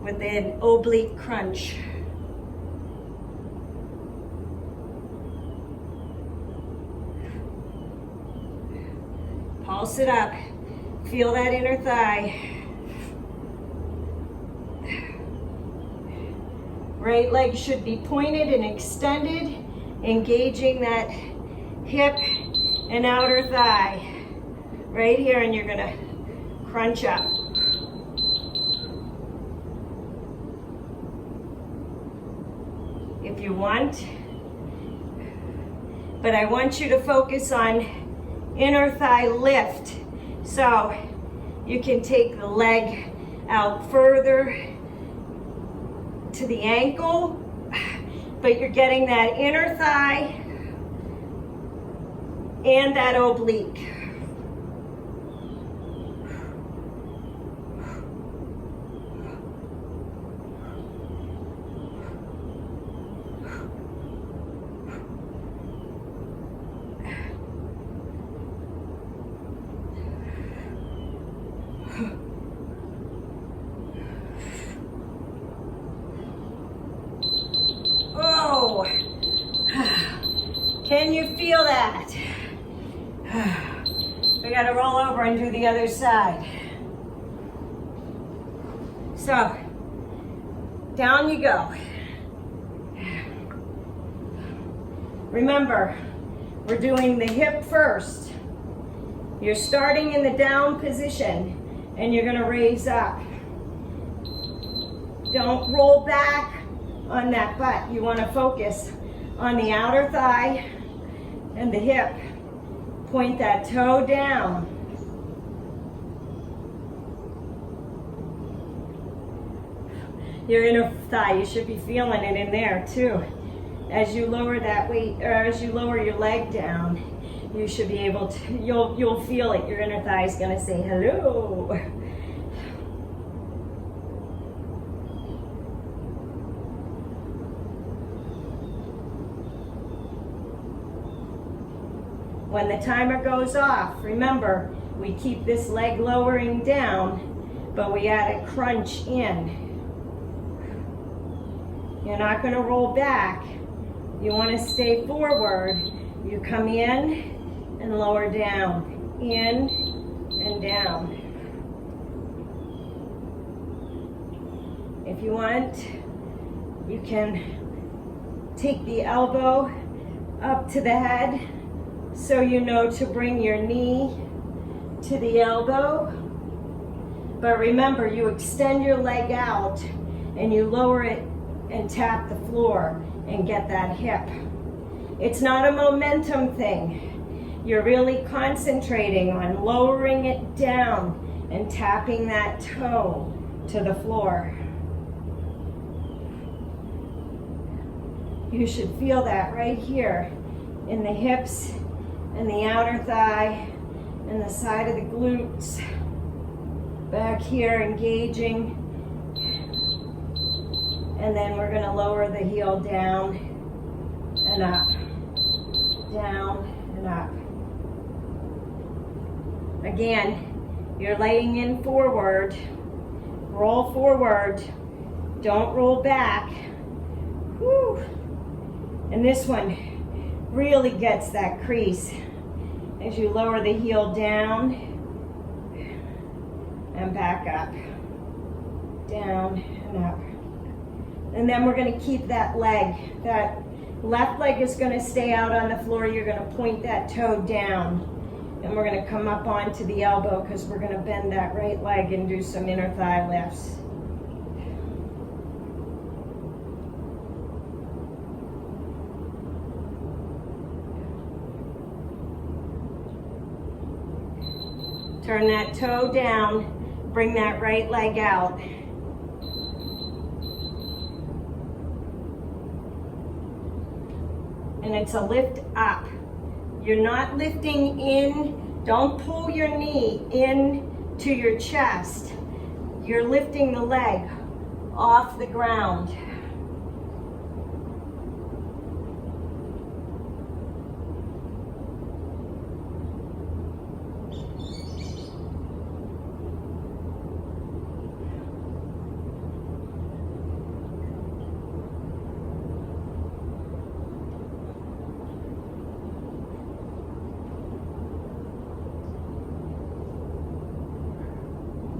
with an oblique crunch. Pulse it up. Feel that inner thigh. Right leg should be pointed and extended, engaging that hip and outer thigh. Right here, and you're gonna crunch up. If you want, but I want you to focus on inner thigh lift. So you can take the leg out further to the ankle, but you're getting that inner thigh and that oblique. Oh, can you feel that? We gotta roll over and do the other side. So, down you go. Remember, we're doing the hip first. You're starting in the down position and you're gonna raise up. Don't roll back on that butt. You wanna focus on the outer thigh and the hip. Point that toe down. Your inner thigh, you should be feeling it in there too. As you lower that weight, or as you lower your leg down, you should be able to, you'll feel it. Your inner thigh is gonna say hello. When the timer goes off, remember, we keep this leg lowering down, but we add a crunch in. You're not gonna roll back. You wanna stay forward. You come in and lower down, in and down. If you want, you can take the elbow up to the head, so you know to bring your knee to the elbow. But remember, you extend your leg out and you lower it and tap the floor and get that hip. It's not a momentum thing. You're really concentrating on lowering it down and tapping that toe to the floor. You should feel that right here in the hips and the outer thigh and the side of the glutes. Back here engaging. And then we're going to lower the heel down and up, down and up. Again, you're laying in forward, roll forward, don't roll back. Whew. And this one really gets that crease as you lower the heel down and back up, down and up. And then we're going to keep that leg. That left leg is going to stay out on the floor. You're going to point that toe down. And we're going to come up onto the elbow because we're going to bend that right leg and do some inner thigh lifts. Turn that toe down. Bring that right leg out. And it's a lift up. You're not lifting in, don't pull your knee in to your chest. You're lifting the leg off the ground.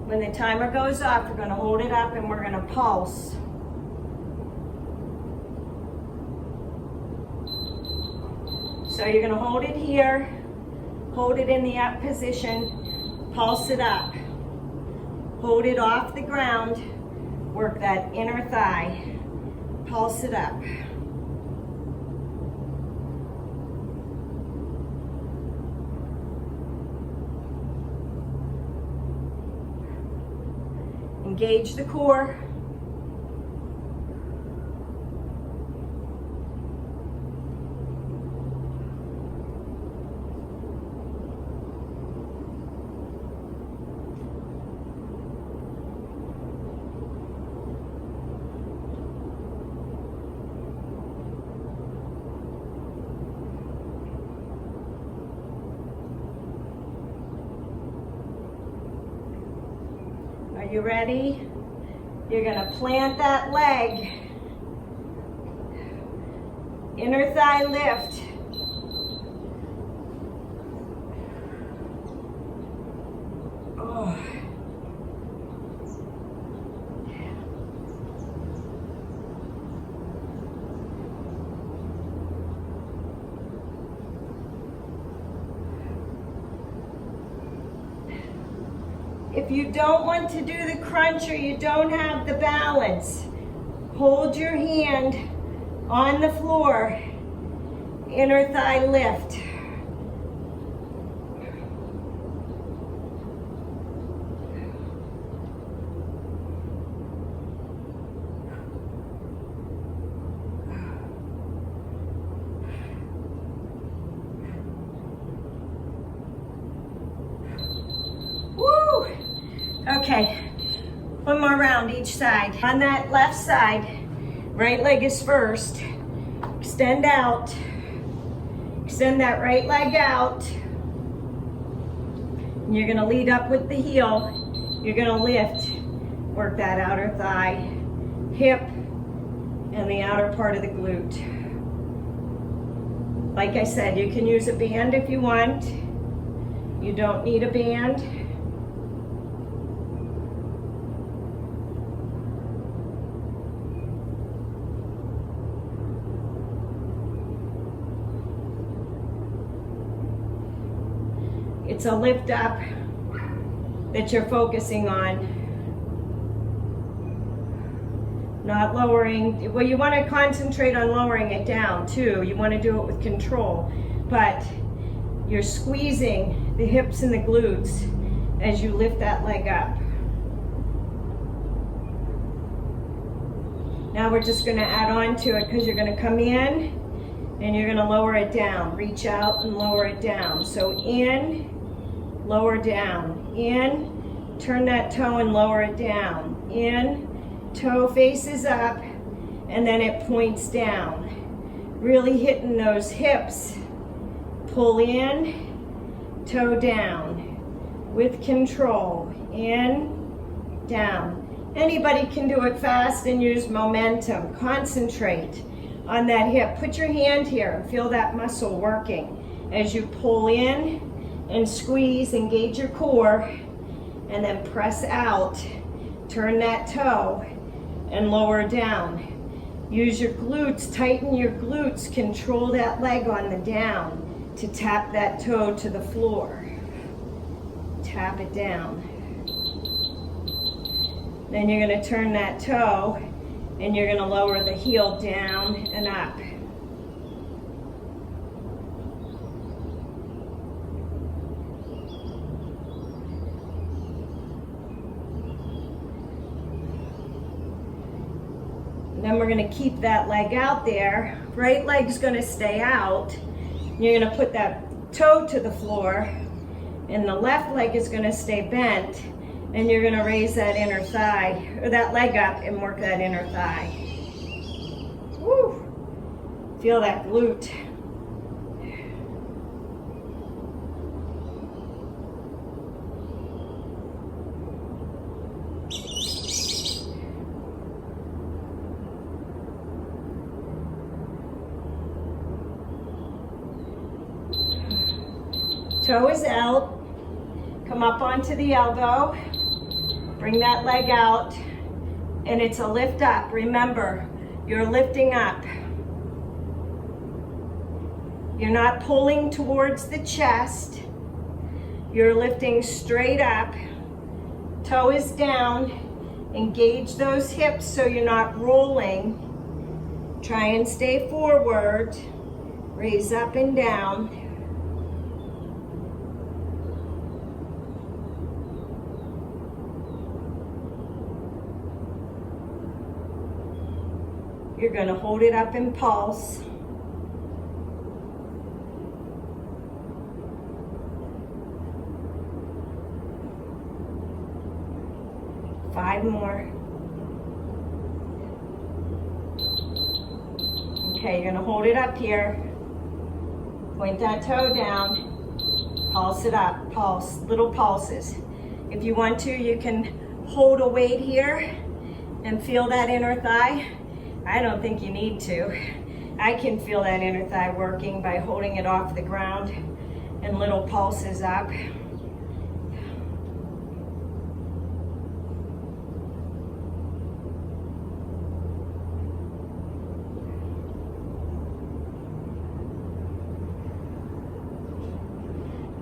When the timer goes off, we're going to hold it up and we're going to pulse. So you're going to hold it here, hold it in the up position, pulse it up. Hold it off the ground, work that inner thigh, pulse it up. Engage the core. Are you ready? You're going to plant that leg. Inner thigh lift. Oh. If you don't want to do the crunch or you don't have the balance, hold your hand on the floor, inner thigh lift. Okay, one more round each side. On that left side, right leg is first. Extend out. Extend that right leg out. And you're gonna lead up with the heel. You're gonna lift. Work that outer thigh, hip, and the outer part of the glute. Like I said, you can use a band if you want. You don't need a band. It's a lift up that you're focusing on. Not lowering. Well, you want to concentrate on lowering it down too. You want to do it with control. But you're squeezing the hips and the glutes as you lift that leg up. Now we're just going to add on to it because you're going to come in And you're gonna lower it down. Reach out and lower it down. So in, lower down. In, turn that toe and lower it down. In, toe faces up, and then it points down. Really hitting those hips. Pull in, toe down. With control. In, down. Anybody can do it fast and use momentum. Concentrate on that hip. Put your hand here and feel that muscle working as you pull in and squeeze, engage your core, and then press out. Turn that toe and lower down. Use your glutes, tighten your glutes, control that leg on the down to tap that toe to the floor. Tap it down. Then you're going to turn that toe and you're going to lower the heel down and up. Then we're going to keep that leg out there. Right leg's going to stay out. You're going to put that toe to the floor, and the left leg is going to stay bent, and you're going to raise that inner thigh, or that leg up, and work that inner thigh. Woo! Feel that glute. Toe is out. Come up onto the elbow. Bring that leg out. And it's a lift up. Remember, you're lifting up. You're not pulling towards the chest. You're lifting straight up. Toe is down. Engage those hips so you're not rolling. Try and stay forward. Raise up and down. You're going to hold it up and pulse. Five more. Okay, you're going to hold it up here. Point that toe down. Pulse it up. Pulse. Little pulses. If you want to, you can hold a weight here and feel that inner thigh. I don't think you need to. I can feel that inner thigh working by holding it off the ground and little pulses up.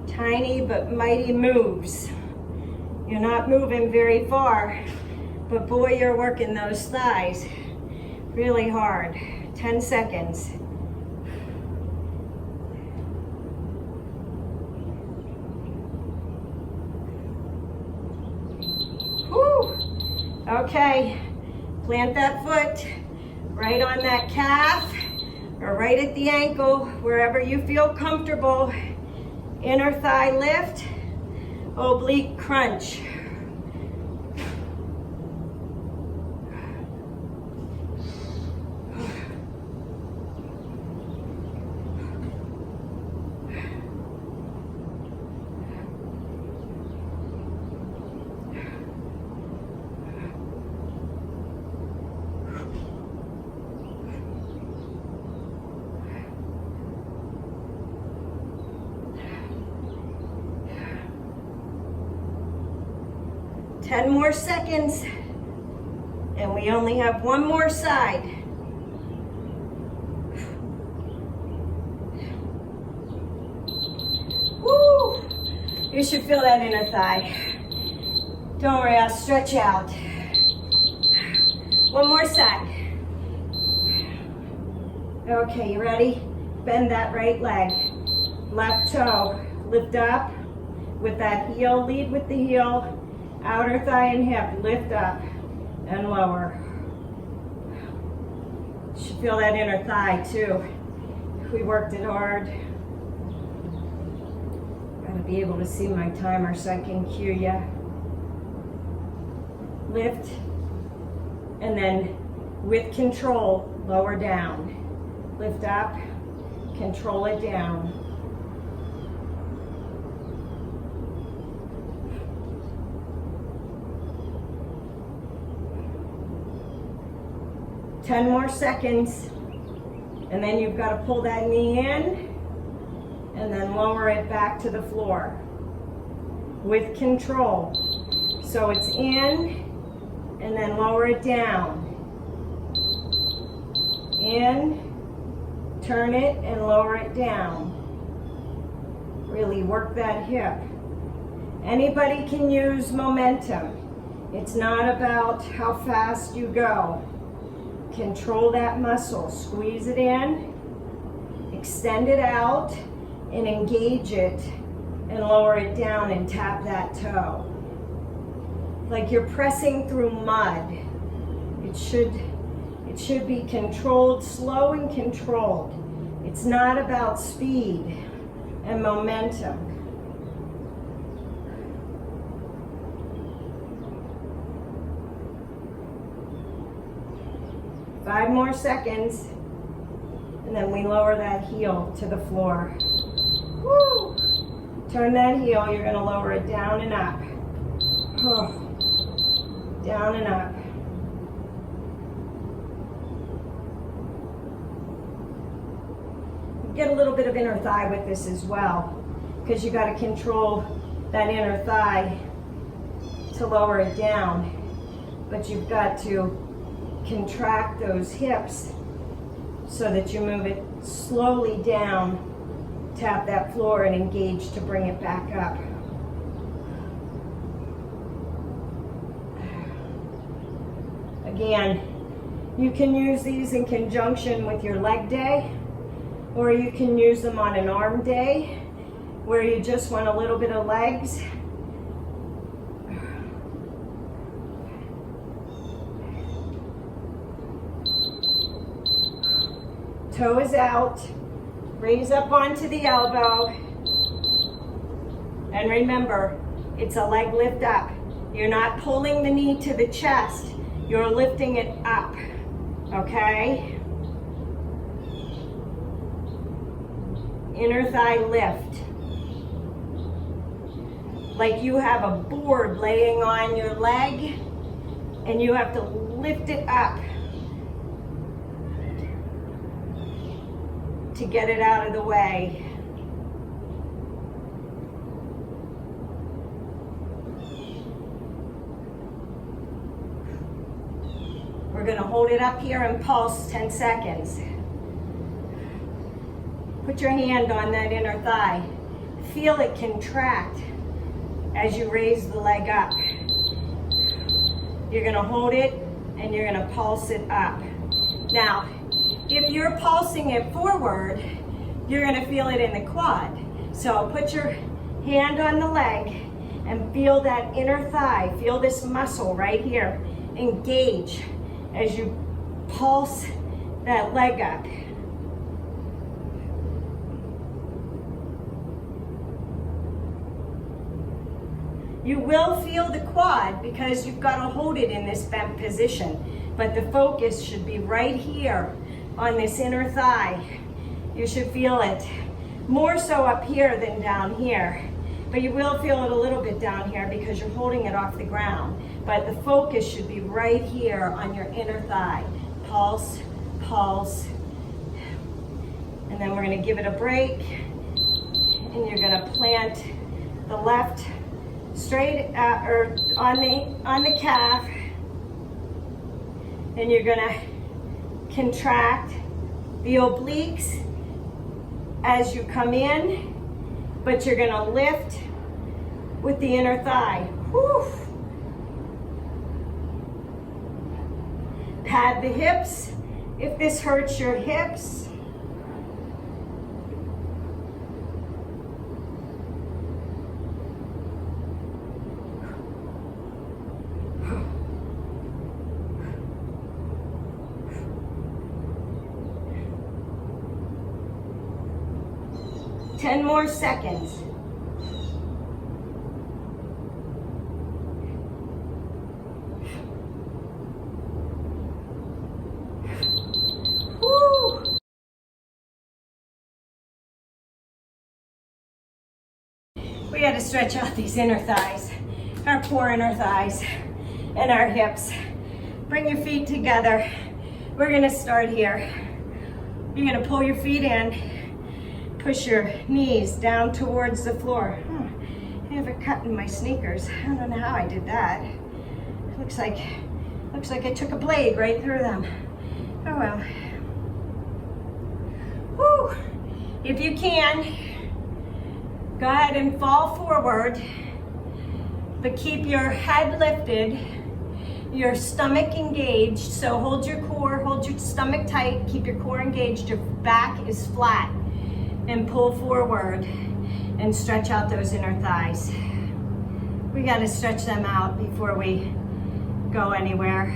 Tiny but mighty moves. You're not moving very far, but boy, you're working those thighs really hard. 10 seconds. Whew. Okay, plant that foot right on that calf or right at the ankle, wherever you feel comfortable. Inner thigh lift, oblique crunch. Ten more seconds, and we only have one more side. Woo! You should feel that inner thigh. Don't worry, I'll stretch out. One more side. Okay, you ready? Bend that right leg. Left toe, lift up with that heel, lead with the heel. Outer thigh and hip, lift up and lower. You should feel that inner thigh too. We worked it hard. Gotta be able to see my timer so I can cue ya. Lift, and then with control, lower down. Lift up, control it down. Ten more seconds, and then you've got to pull that knee in and then lower it back to the floor with control. So it's in and then lower it down. In, turn it and lower it down. Really work that hip. Anybody can use momentum. It's not about how fast you go. Control that muscle, squeeze it in, extend it out, and engage it, and lower it down and tap that toe. Like you're pressing through mud. It should be controlled, slow and controlled. It's not about speed and momentum. Five more seconds, and then we lower that heel to the floor. Woo! Turn that heel, you're gonna lower it down and up. Oh. Down and up. Get a little bit of inner thigh with this as well, because you gotta control that inner thigh to lower it down, but you've got to contract those hips so that you move it slowly down, tap that floor and engage to bring it back up. Again, you can use these in conjunction with your leg day, or you can use them on an arm day where you just want a little bit of legs. Toe is out, raise up onto the elbow, and remember, it's a leg lift up. You're not pulling the knee to the chest, you're lifting it up, okay? Inner thigh lift. Like you have a board laying on your leg, and you have to lift it up to get it out of the way. We're going to hold it up here and pulse 10 seconds. Put your hand on that inner thigh. Feel it contract as you raise the leg up. You're going to hold it and you're going to pulse it up. Now, if you're pulsing it forward, you're going to feel it in the quad. So put your hand on the leg and feel that inner thigh. Feel this muscle right here. Engage as you pulse that leg up. You will feel the quad because you've got to hold it in this bent position, but the focus should be right here on this inner thigh. You should feel it more so up here than down here, but you will feel it a little bit down here because you're holding it off the ground, but the focus should be right here on your inner thigh. Pulse, pulse, and then we're going to give it a break, and you're going to plant the left straight or on the calf, and you're going to contract the obliques as you come in, but you're going to lift with the inner thigh. Whew. Pad the hips if this hurts your hips. 10 more seconds. Woo! We got to stretch out these inner thighs, our core inner thighs, and our hips. Bring your feet together. We're gonna start here. You're gonna pull your feet in, push your knees down towards the floor. I have a cut in my sneakers. I don't know how I did that. Looks like I took a blade right through them. Oh well. Woo! If you can, go ahead and fall forward, but keep your head lifted, your stomach engaged. So hold your core, hold your stomach tight, keep your core engaged, your back is flat, and pull forward and stretch out those inner thighs. We got to stretch them out before we go anywhere.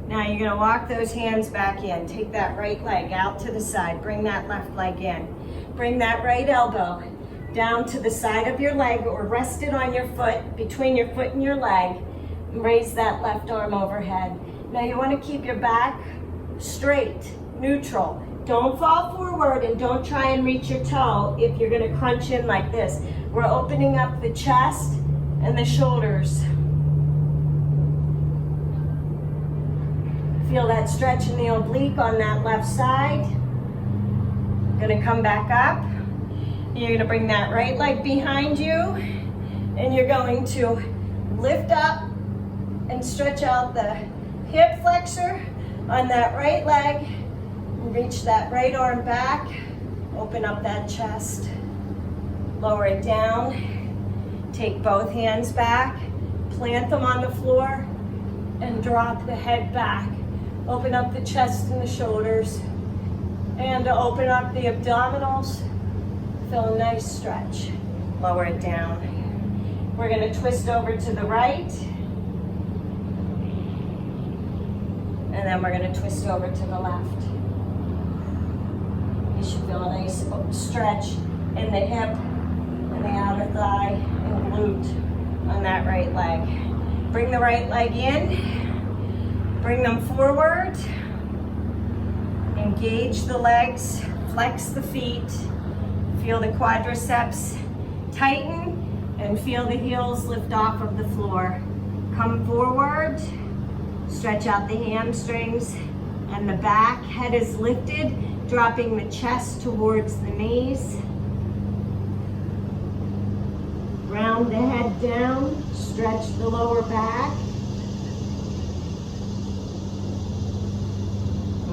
Now you're gonna walk those hands back in. Take that right leg out to the side. Bring that left leg in. Bring that right elbow down to the side of your leg or rest it on your foot, between your foot and your leg. And raise that left arm overhead. Now you wanna keep your back straight, neutral. Don't fall forward and don't try and reach your toe if you're gonna crunch in like this. We're opening up the chest and the shoulders. Feel that stretch in the oblique on that left side. Gonna come back up. You're gonna bring that right leg behind you and you're going to lift up and stretch out the hip flexor on that right leg. Reach that right arm back. Open up that chest. Lower it down. Take both hands back. Plant them on the floor and drop the head back. Open up the chest and the shoulders. And to open up the abdominals, feel a nice stretch. Lower it down. We're gonna twist over to the right. And then we're gonna twist over to the left. You should feel a nice stretch in the hip and the outer thigh and glute on that right leg. Bring the right leg in. Bring them forward, engage the legs, flex the feet, feel the quadriceps tighten, and feel the heels lift off of the floor. Come forward, stretch out the hamstrings and the back. Head is lifted, dropping the chest towards the knees. Round the head down, stretch the lower back.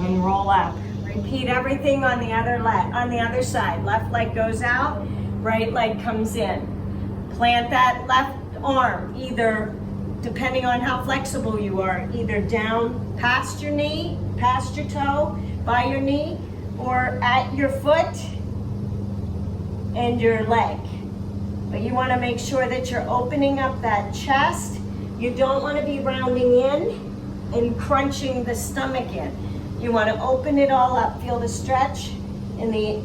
And roll up. Repeat everything on the other leg, on the other side. Left leg goes out, right leg comes in. Plant that left arm, either, depending on how flexible you are, either down past your knee, past your toe, by your knee, or at your foot and your leg. But you want to make sure that you're opening up that chest. You don't want to be rounding in and crunching the stomach in. You want to open it all up. Feel the stretch in the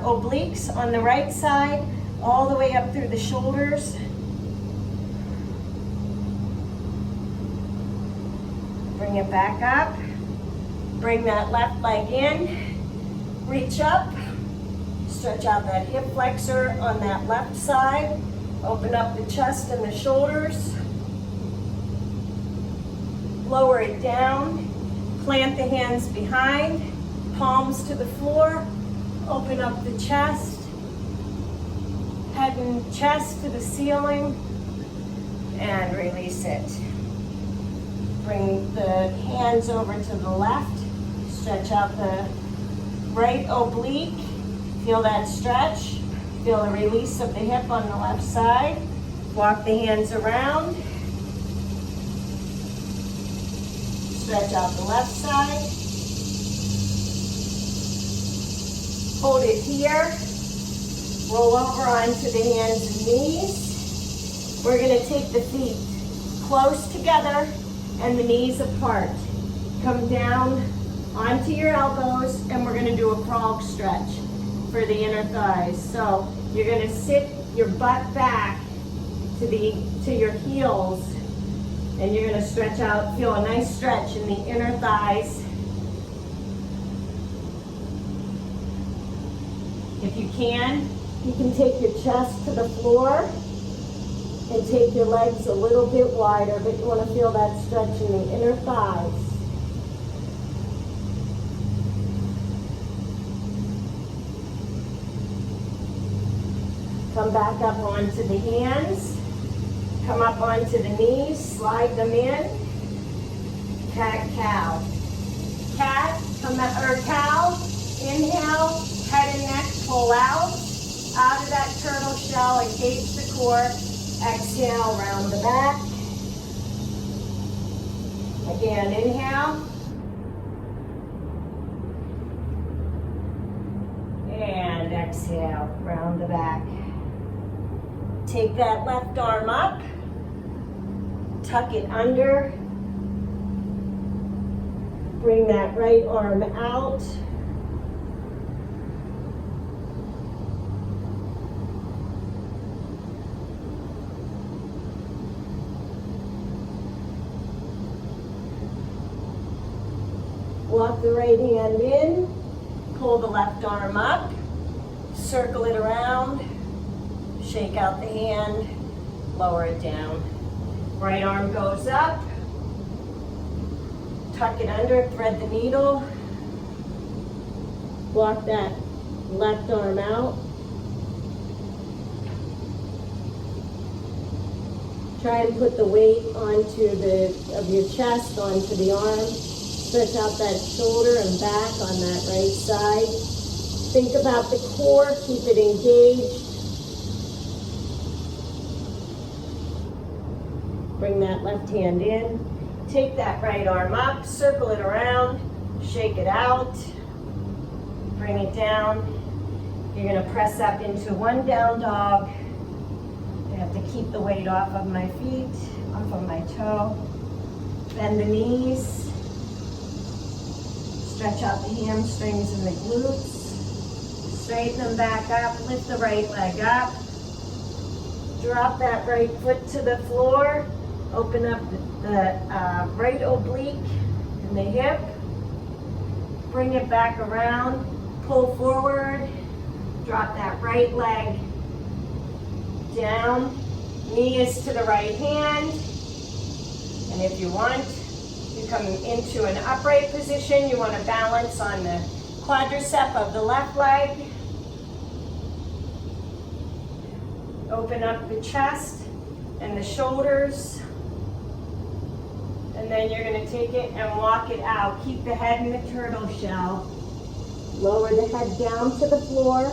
obliques on the right side, all the way up through the shoulders. Bring it back up. Bring that left leg in. Reach up. Stretch out that hip flexor on that left side. Open up the chest and the shoulders. Lower it down. Plant the hands behind, palms to the floor, open up the chest, head and chest to the ceiling, and release it. Bring the hands over to the left, stretch out the right oblique, feel that stretch, feel the release of the hip on the left side, walk the hands around, stretch out the left side. Hold it here. Roll over onto the hands and knees. We're going to take the feet close together and the knees apart. Come down onto your elbows, and we're gonna do a frog stretch for the inner thighs. So you're gonna sit your butt back to your heels, and you're gonna stretch out, feel a nice stretch in the inner thighs. If you can take your chest to the floor and take your legs a little bit wider, but you want to feel that stretch in the inner thighs. Come back up onto the hands. Come up onto the knees, slide them in. Cat, cow. Cat, cow, inhale, head and neck pull out of that turtle shell, engage the core. Exhale, round the back. Again, inhale. And exhale, round the back. Take that left arm up, tuck it under, bring that right arm out. Walk the right hand in, pull the left arm up, circle it around, shake out the hand, lower it down. Right arm goes up, tuck it under, thread the needle, walk that left arm out. Try and put the weight of your chest onto the arm. Stretch out that shoulder and back on that right side. Think about the core, keep it engaged. Bring that left hand in. Take that right arm up, circle it around, shake it out. Bring it down. You're gonna press up into one down dog. I have to keep the weight off of my feet, off of my toe. Bend the knees. Stretch out the hamstrings and the glutes. Straighten them back up. Lift the right leg up. Drop that right foot to the floor. Open up the right oblique and the hip. Bring it back around. Pull forward. Drop that right leg down. Knee is to the right hand. And if you want, you come into an upright position. You want to balance on the quadricep of the left leg. Open up the chest and the shoulders. And then you're going to take it and walk it out. Keep the head in the turtle shell. Lower the head down to the floor.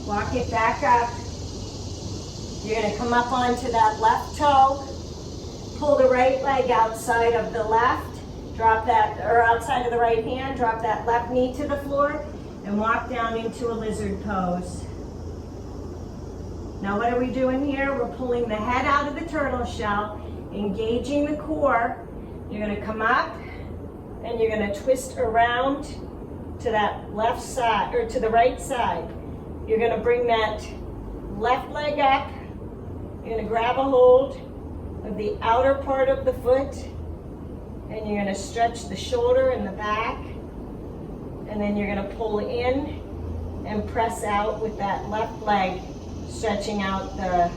Walk it back up. You're going to come up onto that left toe. Pull the right leg outside of the left. Drop that, or outside of the right hand. Drop that left knee to the floor and walk down into a lizard pose. Now what are we doing here? We're pulling the head out of the turtle shell, engaging the core. You're going to come up and you're going to twist around to that left side, or to the right side. You're going to bring that left leg up. You're going to grab a hold of the outer part of the foot, and you're going to stretch the shoulder and the back, and then you're going to pull in and press out with that left leg, stretching out the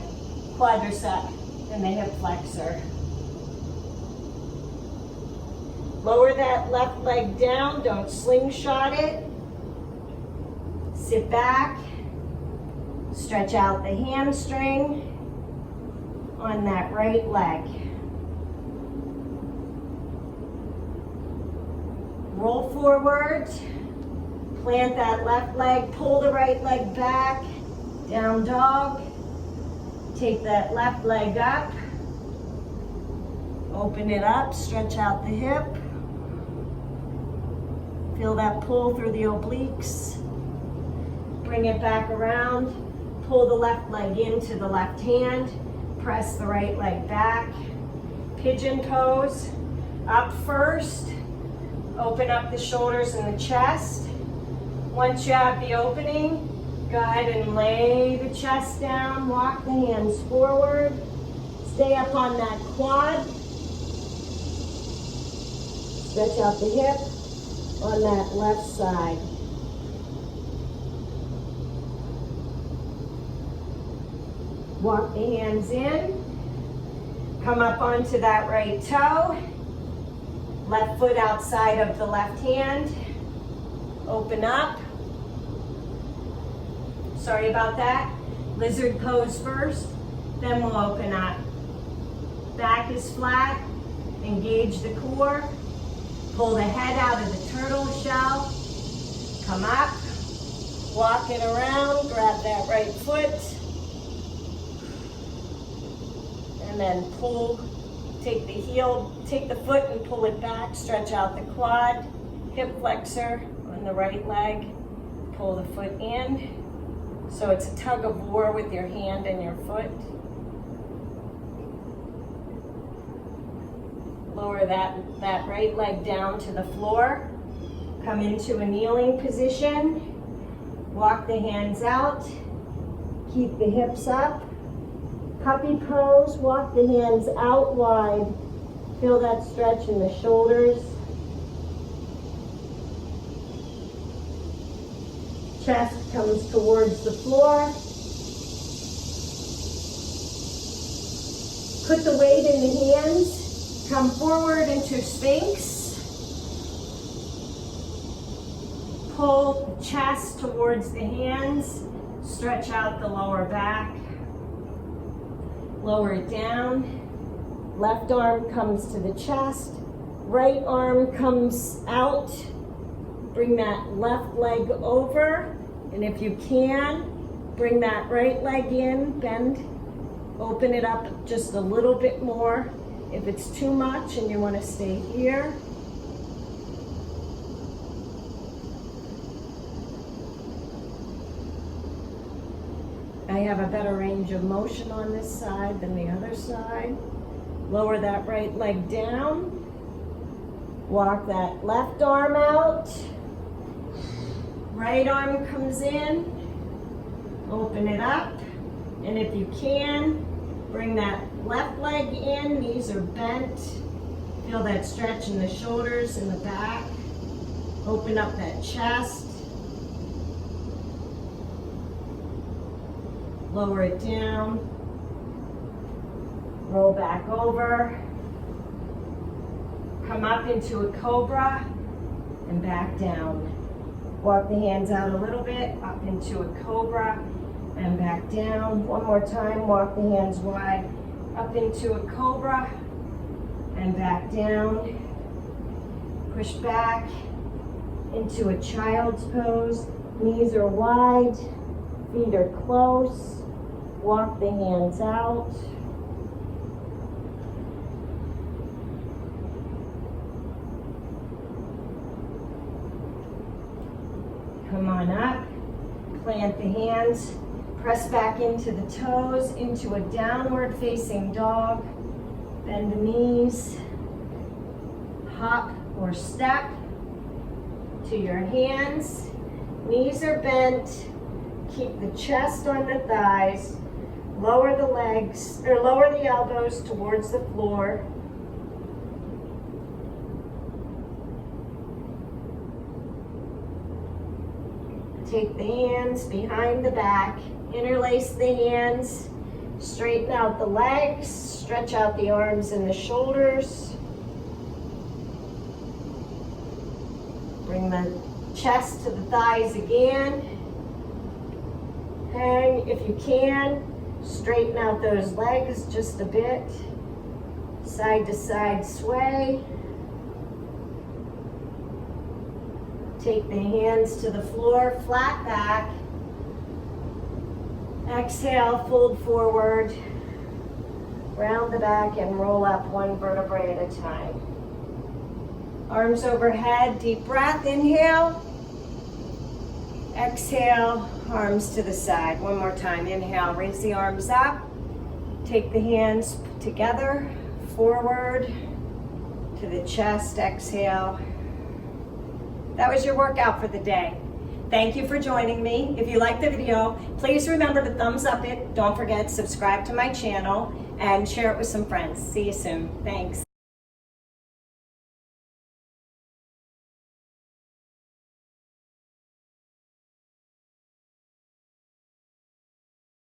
quadricep and the hip flexor. Lower that left leg down, don't slingshot it. Sit back. Stretch out the hamstring on that right leg. Roll forward, plant that left leg, pull the right leg back, down dog. Take that left leg up, open it up, stretch out the hip. Feel that pull through the obliques. Bring it back around. Pull the left leg into the left hand. Press the right leg back. Pigeon pose. Up first. Open up the shoulders and the chest. Once you have the opening, go ahead and lay the chest down. Walk the hands forward. Stay up on that quad. Stretch out the hip on that left side. Walk the hands in. Come up onto that right toe. Left foot outside of the left hand. Open up. Sorry about that. Lizard pose first, then we'll open up. Back is flat. Engage the core. Pull the head out of the turtle shell. Come up. Walk it around. Grab that right foot. And then pull. Take the heel, take the foot and pull it back. Stretch out the quad. Hip flexor on the right leg. Pull the foot in. So it's a tug of war with your hand and your foot. Lower that right leg down to the floor. Come into a kneeling position. Walk the hands out. Keep the hips up. Puppy pose. Walk the hands out wide. Feel that stretch in the shoulders. Chest comes towards the floor. Put the weight in the hands. Come forward into Sphinx. Pull the chest towards the hands. Stretch out the lower back. Lower it down. Left arm comes to the chest. Right arm comes out. Bring that left leg over. And if you can, bring that right leg in, bend, open it up just a little bit more. If it's too much and you want to stay here, I have a better range of motion on this side than the other side. Lower that right leg down. Walk that left arm out. Right arm comes in. Open it up. And if you can, bring that left leg in. Knees are bent. Feel that stretch in the shoulders and the back. Open up that chest. Lower it down. Roll back over. Come up into a cobra and back down. Walk the hands out a little bit, up into a cobra and back down. One more time, walk the hands wide, up into a cobra and back down. Push back into a child's pose. Knees are wide, feet are close. Walk the hands out. Come on up, plant the hands, press back into the toes, into a downward facing dog. Bend the knees, hop or step to your hands. Knees are bent, keep the chest on the thighs. Lower the legs, or lower the elbows towards the floor. Take the hands behind the back, interlace the hands, straighten out the legs, stretch out the arms and the shoulders. Bring the chest to the thighs again. Hang if you can. Straighten out those legs just a bit. Side to side sway. Take the hands to the floor, flat back. Exhale, fold forward. Round the back and roll up one vertebrae at a time. Arms overhead, deep breath, inhale. Exhale, arms to the side. One more time, inhale, raise the arms up. Take the hands together, forward to the chest, exhale. That was your workout for the day. Thank you for joining me. If you liked the video, please remember to thumbs up it. Don't forget, subscribe to my channel and share it with some friends. See you soon. Thanks.